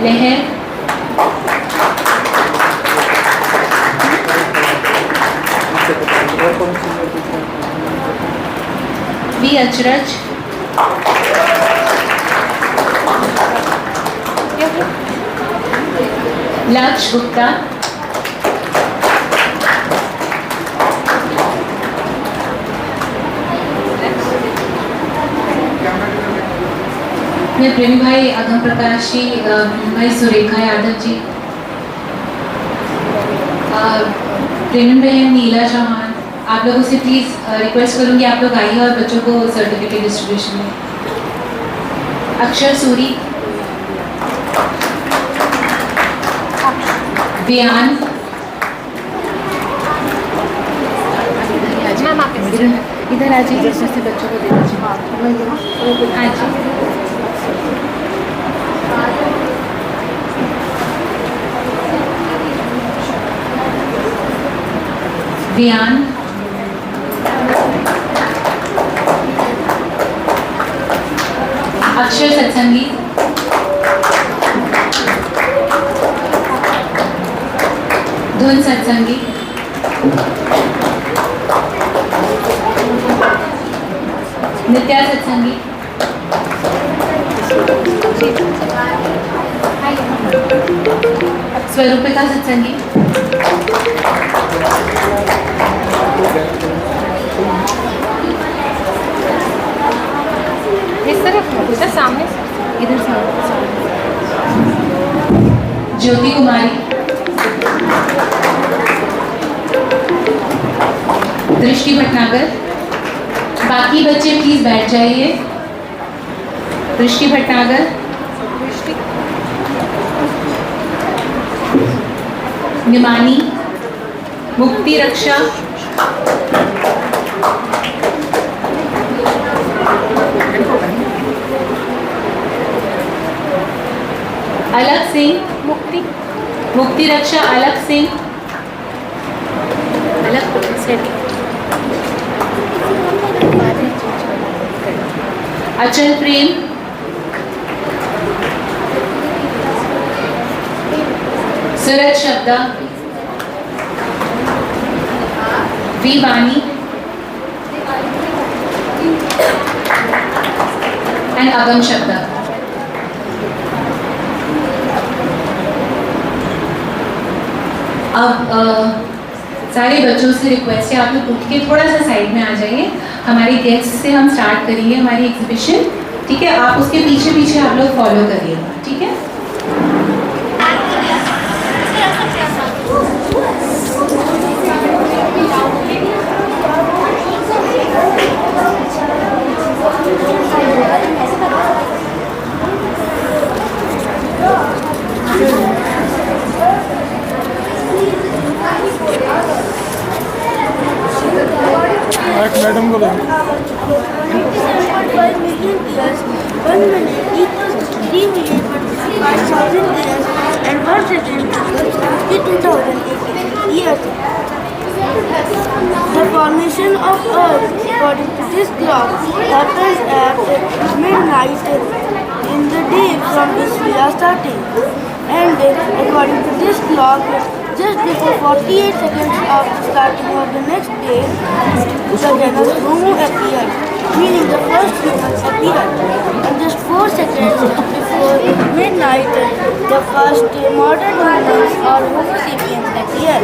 लहर, वी अचरज, लक्ष्य गुप्ता, मैं प्रेमी भाई अगम प्रकाश जी, भाई सुरेखा यादव जी, प्रेमी बहन नीला चौहान, आप लोगों से प्लीज़ रिक्वेस्ट करूंगी आप लोग आइए और बच्चों को सर्टिफिकेट डिस्ट्रीब्यूशन में। अक्षर सूरी, बयान, इधर आ जाइए, से बच्चों को दे दीजिए। हाँ जी, बयान, अक्षर सत्संगी, धुन सत्संगी, नित्या सत्संगी, स्वरूपिका सत्संगी, इस तरफ इधर सामने, इधर से ज्योति कुमारी, भटनागर। बाकी बच्चे प्लीज बैठ जाइए। दृष्टि भटनागर, निमानी, मुक्ति रक्षा, अलग सिंह, मुक्ति रक्षा अलग सिंह, अचल प्रेम, सूरज शब्दा, वी वानी एंड अगम शब्दा। अब सारे बच्चों से रिक्वेस्ट है आप लोग उठ के थोड़ा सा साइड में आ जाइए। हमारे गेस्ट से हम स्टार्ट करेंगे हमारी एग्जीबिशन, ठीक है। आप उसके पीछे पीछे आप लोग फॉलो करिएगा, ठीक है। मैडम को 97.5 million years, 1 minute equals to 3 million 45,000 years, and 1 second equals to 52,080 years. The formation of Earth, according to this clock, happens at midnight in the day from which we are starting. And according to this clock, just before 48 seconds of the starting of the next day, the genus Homo appeared, meaning the first humans appeared. And just 4 seconds before midnight, the first modern humans or Homo sapiens appeared.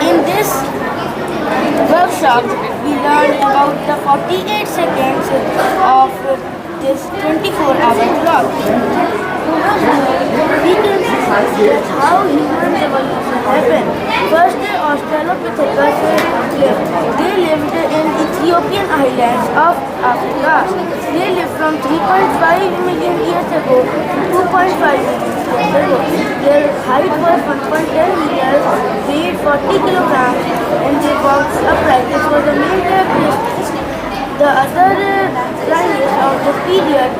In this workshop, we learned about the 48 seconds of this 24-hour clock. We can see how human evolution happened. First, the Australopithecus lived. They lived in Ethiopian islands of Africa. They lived from 3.5 million years ago to 2.5 million years ago. Their height was 1.10 meters, weighed 40 kilograms, and they walked upright. This was the main characteristic. The other primates of the period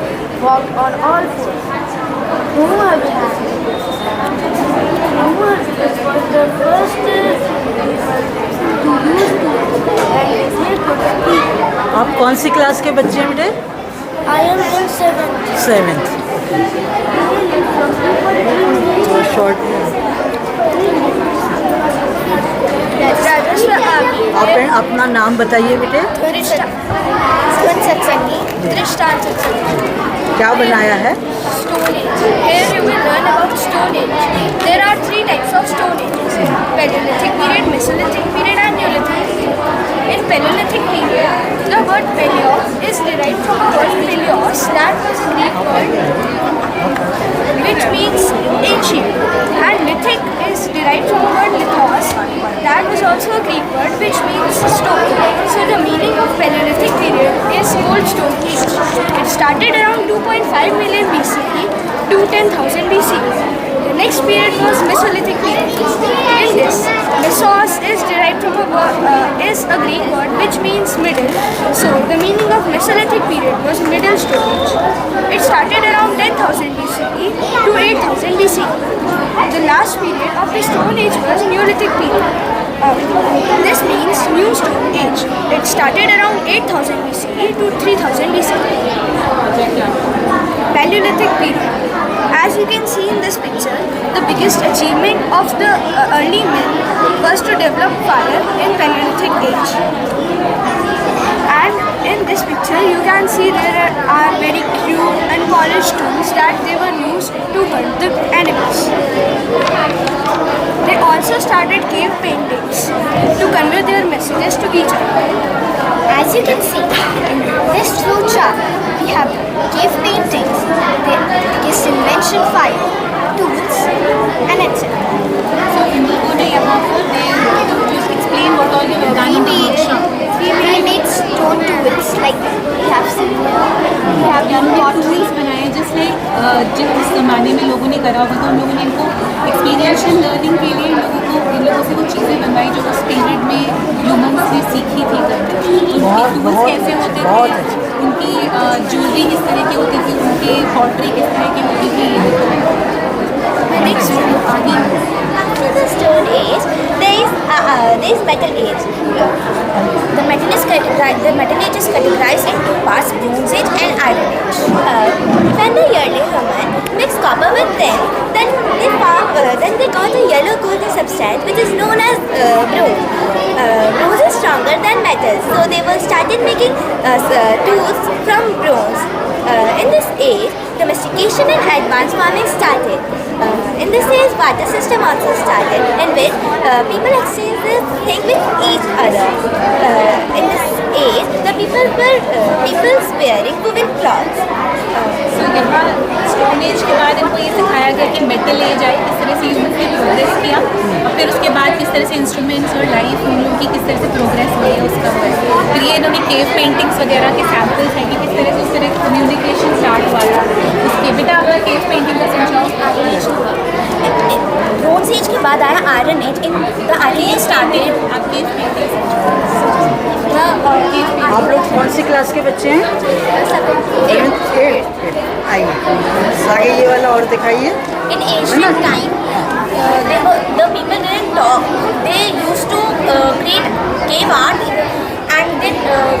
walked on all fours. Homo habilis was the first people to use tools and they could speak. आप कौन सी क्लास के बच्चे हैं बेटे? I am in 7th. 7th। Short अपना नाम बताइए बेटे। क्या बनाया है? Stone Age. Here you will learn about Stone Age. There are 3 types of Stone Ages: Paleolithic period, Mesolithic period, and Neolithic period. In Paleolithic period, the word paleo is derived from the word paleos, that was a Greek word which means ancient, and lithic is derived from the word lithos, that was also a Greek word which means stone. So the meaning of Paleolithic period is Old Stone Age. It started around 2.5 million BCE to 10,000 BCE. The next period was Mesolithic period. In this, Mesos is derived from is a Greek word which means middle. So the meaning of Mesolithic period was Middle Stone Age. It started around 10,000 BCE to 8,000 BCE. The last period of the Stone Age was Neolithic period. This means New Stone Age. It started around 8,000 BCE to 3,000 BCE. Paleolithic period. As you can see in this picture, the biggest achievement of the early men was to develop fire in Paleolithic age. And in this picture, you can see there are very crude and polished tools that they were used to hunt the animals. They also started cave paintings to convey their messages to each other. As you can see in this flowchart, chart, we have cave paintings, the biggest invention, fire, tools, and etc. So in the order यहाँ पर they just explain what all all you have done in the workshop? We made stone tools, like we have some we have done tools बनाए जस्ट लाइक जिस ज़माने में लोगों ने करा होगा तो उन लोगों ने इनको एक्सपीरियंशियल लर्निंग के लिए इन लोगों से वो चीज़ें बनवाई जो उस पीरियड में ह्यूमंस ने सीखी थी करना। उनके टूल्स कैसे होते थे, उनकी ज्वेलरी किस तरह की होती थी, उनकी पॉटरी किस तरह की होती थी। after the stone age, there is metal age. The metal age is categorized in two parts: Bronze Age and Iron Age. When the early human mixed copper with tin, then they got a yellow golden substance which is known as bronze. Bronze is stronger than metal, so they were started making tools from bronze. In this age, domestication and advanced farming started. In this age, barter system also started, in which people exchanged this thing with each other. In this age, the people wearing woven cloths. So यहाँ स्टोन एज के बाद इनको ये सिखाया गया कि मेटल एज आई, किस तरह से ह्यूमन ने प्रोग्रेस किया, और फिर उसके बाद किस तरह से इंस्ट्रूमेंट्स और लाइफ उन लोगों की किस तरह से प्रोग्रेस हुई है उसका हुआ है। फिर ये इन्होंने केव पेंटिंग्स वगैरह के सैम्पल्स हैं कि किस तरह से उस तरह कम्युनिकेशन स्टार्ट हुआ था। उसके बेटा आपका केव पेंटिंग का समझाओ। ब्रोंज एज के बाद आया iron age. In the iron age started. आप केव पेंटिंग आप लोग कौन सी क्लास के बच्चे हैं? 8 आइए आगे ये वाला और दिखाइए। In ancient time, the people didn't talk. They used to create cave art and then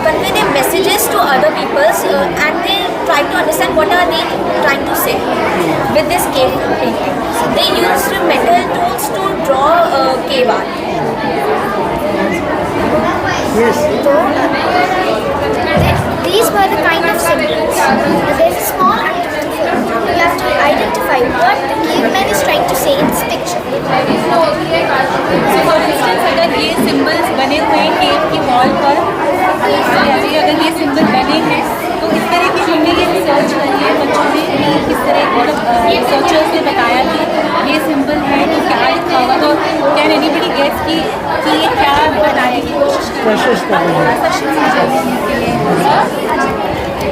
convey their messages to other peoples and they try to understand what are they trying to say with this cave painting. They used metal tools to draw cave art. Yes. These were the kind of symbols. There's a small activity here. You have to identify what the caveman is trying to say in this picture. So for instance अगर ये सिम्बल्स बने हुए हैं केव की वॉल पर, अगर ये सिम्बल बने हैं तो इस तरह की हमने ये रिसर्च करी है बच्चों ने कि किस तरह मतलब रिसर्चर्स ने बताया कि ये सिम्बल है तो क्या लिखा होगा। तो कैन एनीबडी गेस कि ये क्या बताने की कोशिश कर रहे हैं।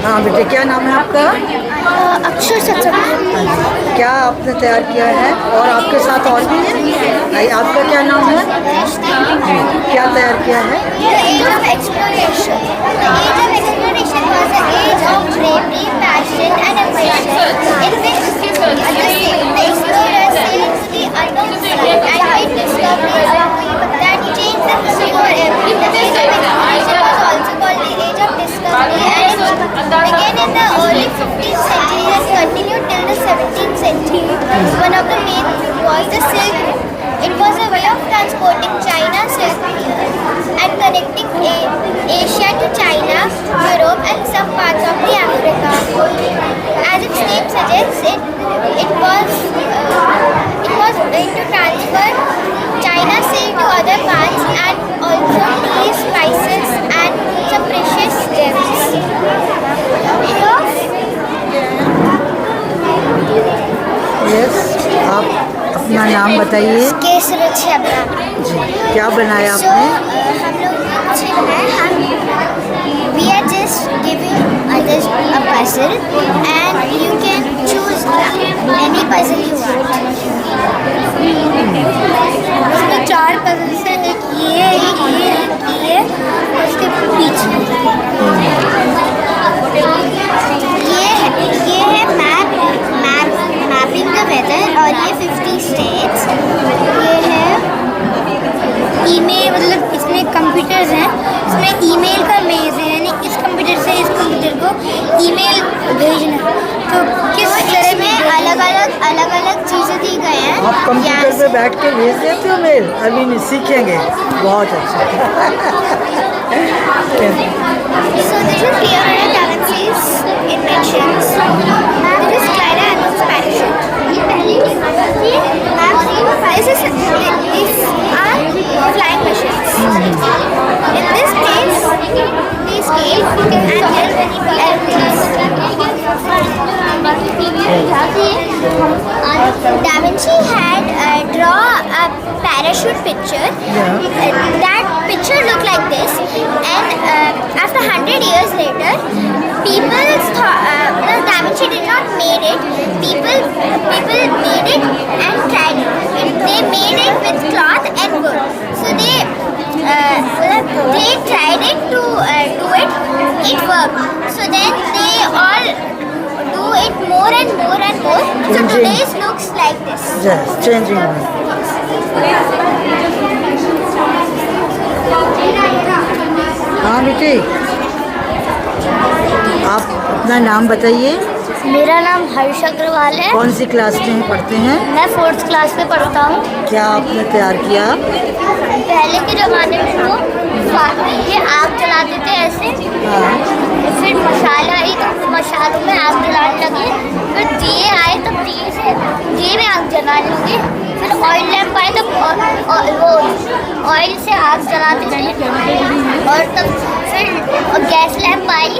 हाँ बेटे, क्या नाम है आपका? अक्षर सत्संग। क्या आपने तैयार किया है और आपके साथ और भी है? आपका क्या नाम है? क्या तैयार किया है? The age of exploration. The age of exploration was the age of bravery, passion, and ambition, in which the explorers sailed into the unknown sea and made discoveries that changed the history forever. The age of exploration was also called the age of discovery, and it began in the early 15th century and continued till the 17th century. One of the main was the Silk Road. It was a way of transporting China's Silk and connecting Asia to China, Europe and some parts of the Africa. As its name suggests, it was meant to transfer China's silk to other parts and also tea, spices and some precious gems. Yes, आप अपना नाम बताइए। केसर छबरा। जी, क्या बनाया So, आपने? हम लोग कुछ बनाए। We are just giving others a puzzle and you can choose any puzzle you want. उसमें 4 puzzles हैं, एक ये उसके पीछे ये है मैपिंग द वेदर और ये 50 स्टेट्स। ये है ईमेल, मतलब इसमें कंप्यूटर्स हैं, इसमें ईमेल का मेज है, यानी इस कंप्यूटर से इस कंप्यूटर को ईमेल भेजना। तो किस तरह में अलग अलग चीज़ें दी गई हैं। आप कंप्यूटर पे बैठ के भेज देते हो मेल? अभी नहीं, सीखेंगे। बहुत अच्छा। So this is Leonardo da Vinci's inventions. This is Clyde Edmonds' parachute. These are flying machines. In this case, they scale and Da Vinci had draw a parachute picture. Yeah. That picture 100 years later, Da Vinci did not made it. People made it and tried it. They made it with cloth and wood. So they tried it to do it. It worked. So then they all do it more and more and more. So today's looks like this. Yes, changing one. हाँ बेटी, आप अपना नाम बताइए। मेरा नाम हर्ष अग्रवाल है। कौन सी क्लास में पढ़ते हैं? मैं 4th क्लास में पढ़ता हूँ। क्या आपने तैयार किया? पहले के ज़माने में लोग ये आग जलाते थे ऐसे, फिर मसाला आई तो मसालों में आग जलाने लगे, फिर दिए आए तब दिए में आग जलाने लगे, फिर ऑयल लैम्प आए तब वो ऑयल से आग जलाते थे, और तब फिर गैस लैम्प आई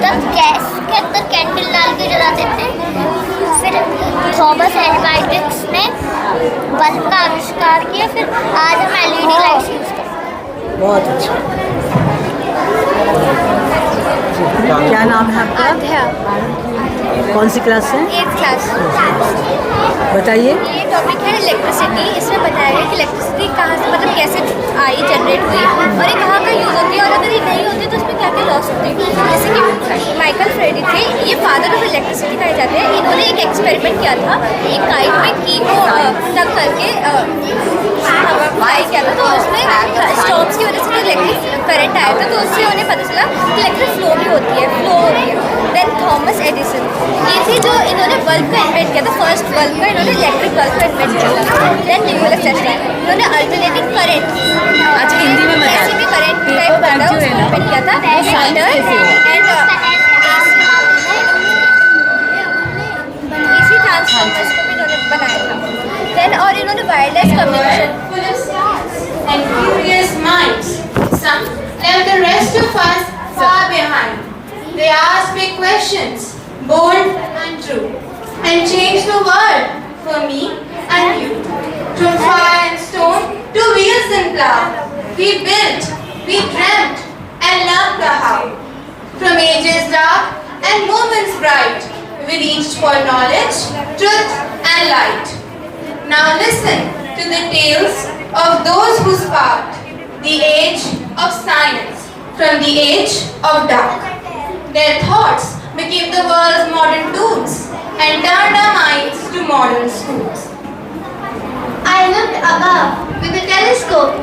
तब गैस के अंदर कैंडल डाल के जलाते थे। फिर थॉमस एल्वा एडिसन ने बल्ब का आविष्कार किया। फिर आज हम LED लाइट्स यूज़ करते हैं। बहुत अच्छा। क्या नाम है आपका? आध्या, कौन सी क्लास है? 8th class. बताइए। ये टॉपिक है इलेक्ट्रिसिटी। इसमें बताया गया कि इलेक्ट्रिसिटी कहाँ से, मतलब कैसे आई, जनरेट हुई और ये कहाँ का यूज़ होती है, और अगर ये नहीं होती तो उसमें क्या क्या लॉस होते हैं। जैसे कि माइकल फेराडे थे, ये फादर ऑफ इलेक्ट्रिसिटी कहे जाते हैं। इन्होंने एक एक्सपेरिमेंट किया था, एक काइट में की को तक करके फ्लाई किया था, तो उसमें स्टॉप्स की वजह से जो इलेक्ट्रिक करंट आया था, तो उससे उन्हें पता चला कि इलेक्ट्रिक फ्लो होती है। देन थॉमस एडिसन, ये थे जो इन्होंने बल्ब का इन्वेंट किया था, फर्स्ट बल्ब का, इन्होंने इलेक्ट्रिक बल्ब का इन्वेंट किया था। देन निकोलस टेस्ला, इन्होंने अल्टरनेटिंग करंट, आज हिंदी में ऐसे भी करंट टाइप का इन्वेंट किया था। एसी ट्रांसफॉर्मर्स को भी इन्होंने बनाया था। देन और इन्होंने wireless communication and curious minds. Some left the rest of us far behind. They asked big questions, bold and true, and changed the world for me and you. From fire and stone to wheels and plow, we built, we dreamt, and learned the how. From ages dark and moments bright, we reached for knowledge, truth, and light. Now listen to the tales of those who sparked the age of science from the age of dark. Their thoughts became the world's modern tools and turned our minds to modern schools. I looked above with a telescope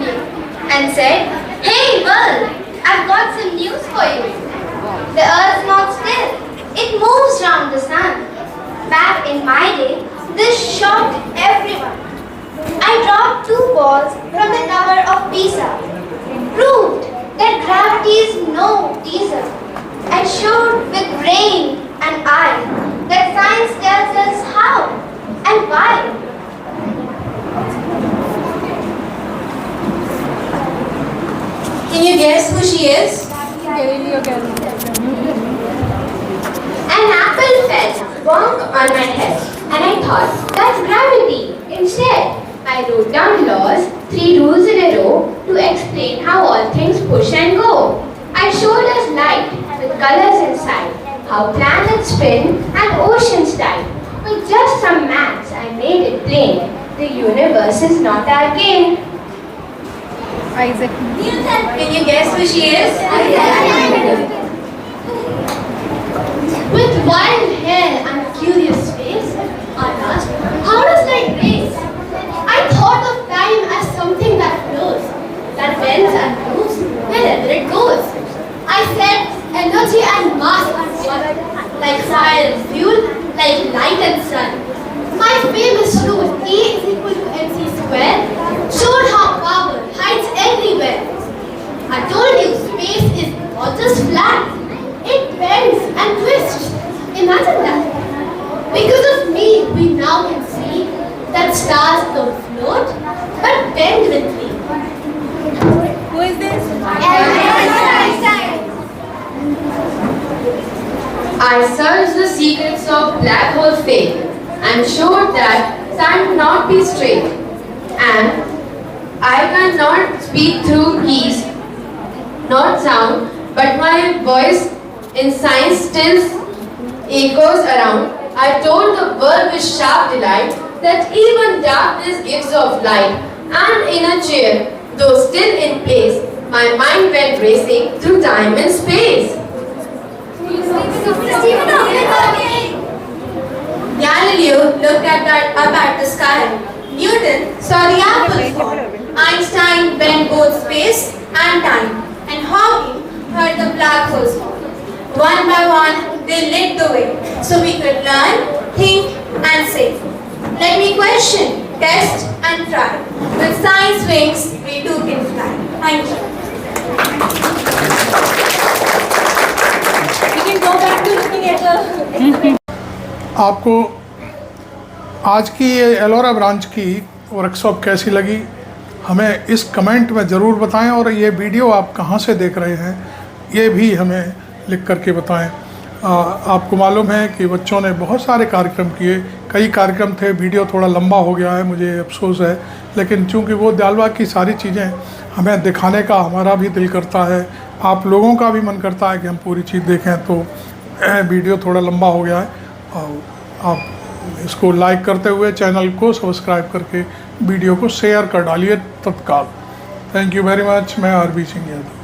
and said, "Hey world, I've got some news for you. The earth's not still, it moves round the sun. Back in my day, this shocked everyone. I dropped 2 balls from the tower of Pisa, proved that gravity is no teaser, and showed with brain and eye that science tells us how and why." Can you guess who she is? An apple fell bonk on my head, and I thought, that's gravity. Instead, I wrote down laws, 3 rules in a row, to explain how all things push and go. I showed us light with colors inside, how planets spin and oceans dive. With just some maths, I made it plain. The universe is not arcane. Isaac. Can you guess who she is? With wild hair and curious face, I asked, how does light race? I thought of time as something that flows, that bends and moves wherever it goes. I said energy and mass are one, like fire and fuel, like light and sun. My famous rule, E is equal to mc square, showed how power hides everywhere. I told you space is not just flat, it bends and twists. Imagine that. Because of me, we now can see that stars don't float, but bend with me. Who is this? I searched the secrets of black hole fate and showed that sun cannot be straight, and I cannot speak through keys, not sound, but my voice in science still echoes around. I told the world with sharp delight that even darkness gives off light. And in a chair, though still in place, my mind went racing through time and space. Galileo looked up at the sky. Newton saw the apple fall. Einstein bent both space and time. And Hawking heard the black holes fall. One by one, they lit the way, so we could learn, think, and say. Let me question, test, and try. With science wings, we too can fly. Thank you. We can go back to looking at the. आपको आज की ये एलोरा ब्रांच की वर्कशॉप कैसी लगी हमें इस कमेंट में ज़रूर बताएं, और ये वीडियो आप कहाँ से देख रहे हैं ये भी हमें लिख करके बताएं। आपको मालूम है कि बच्चों ने बहुत सारे कार्यक्रम किए, कई कार्यक्रम थे, वीडियो थोड़ा लंबा हो गया है, मुझे अफसोस है, लेकिन चूंकि वो दयालबाग की सारी चीज़ें हमें दिखाने का हमारा भी दिल करता है, आप लोगों का भी मन करता है कि हम पूरी चीज़ देखें, तो वीडियो थोड़ा लंबा हो गया है। और आप इसको लाइक करते हुए चैनल को सब्सक्राइब करके वीडियो को शेयर कर डालिए तत्काल। Thank you very much. मैं आरबी सिंह यादव।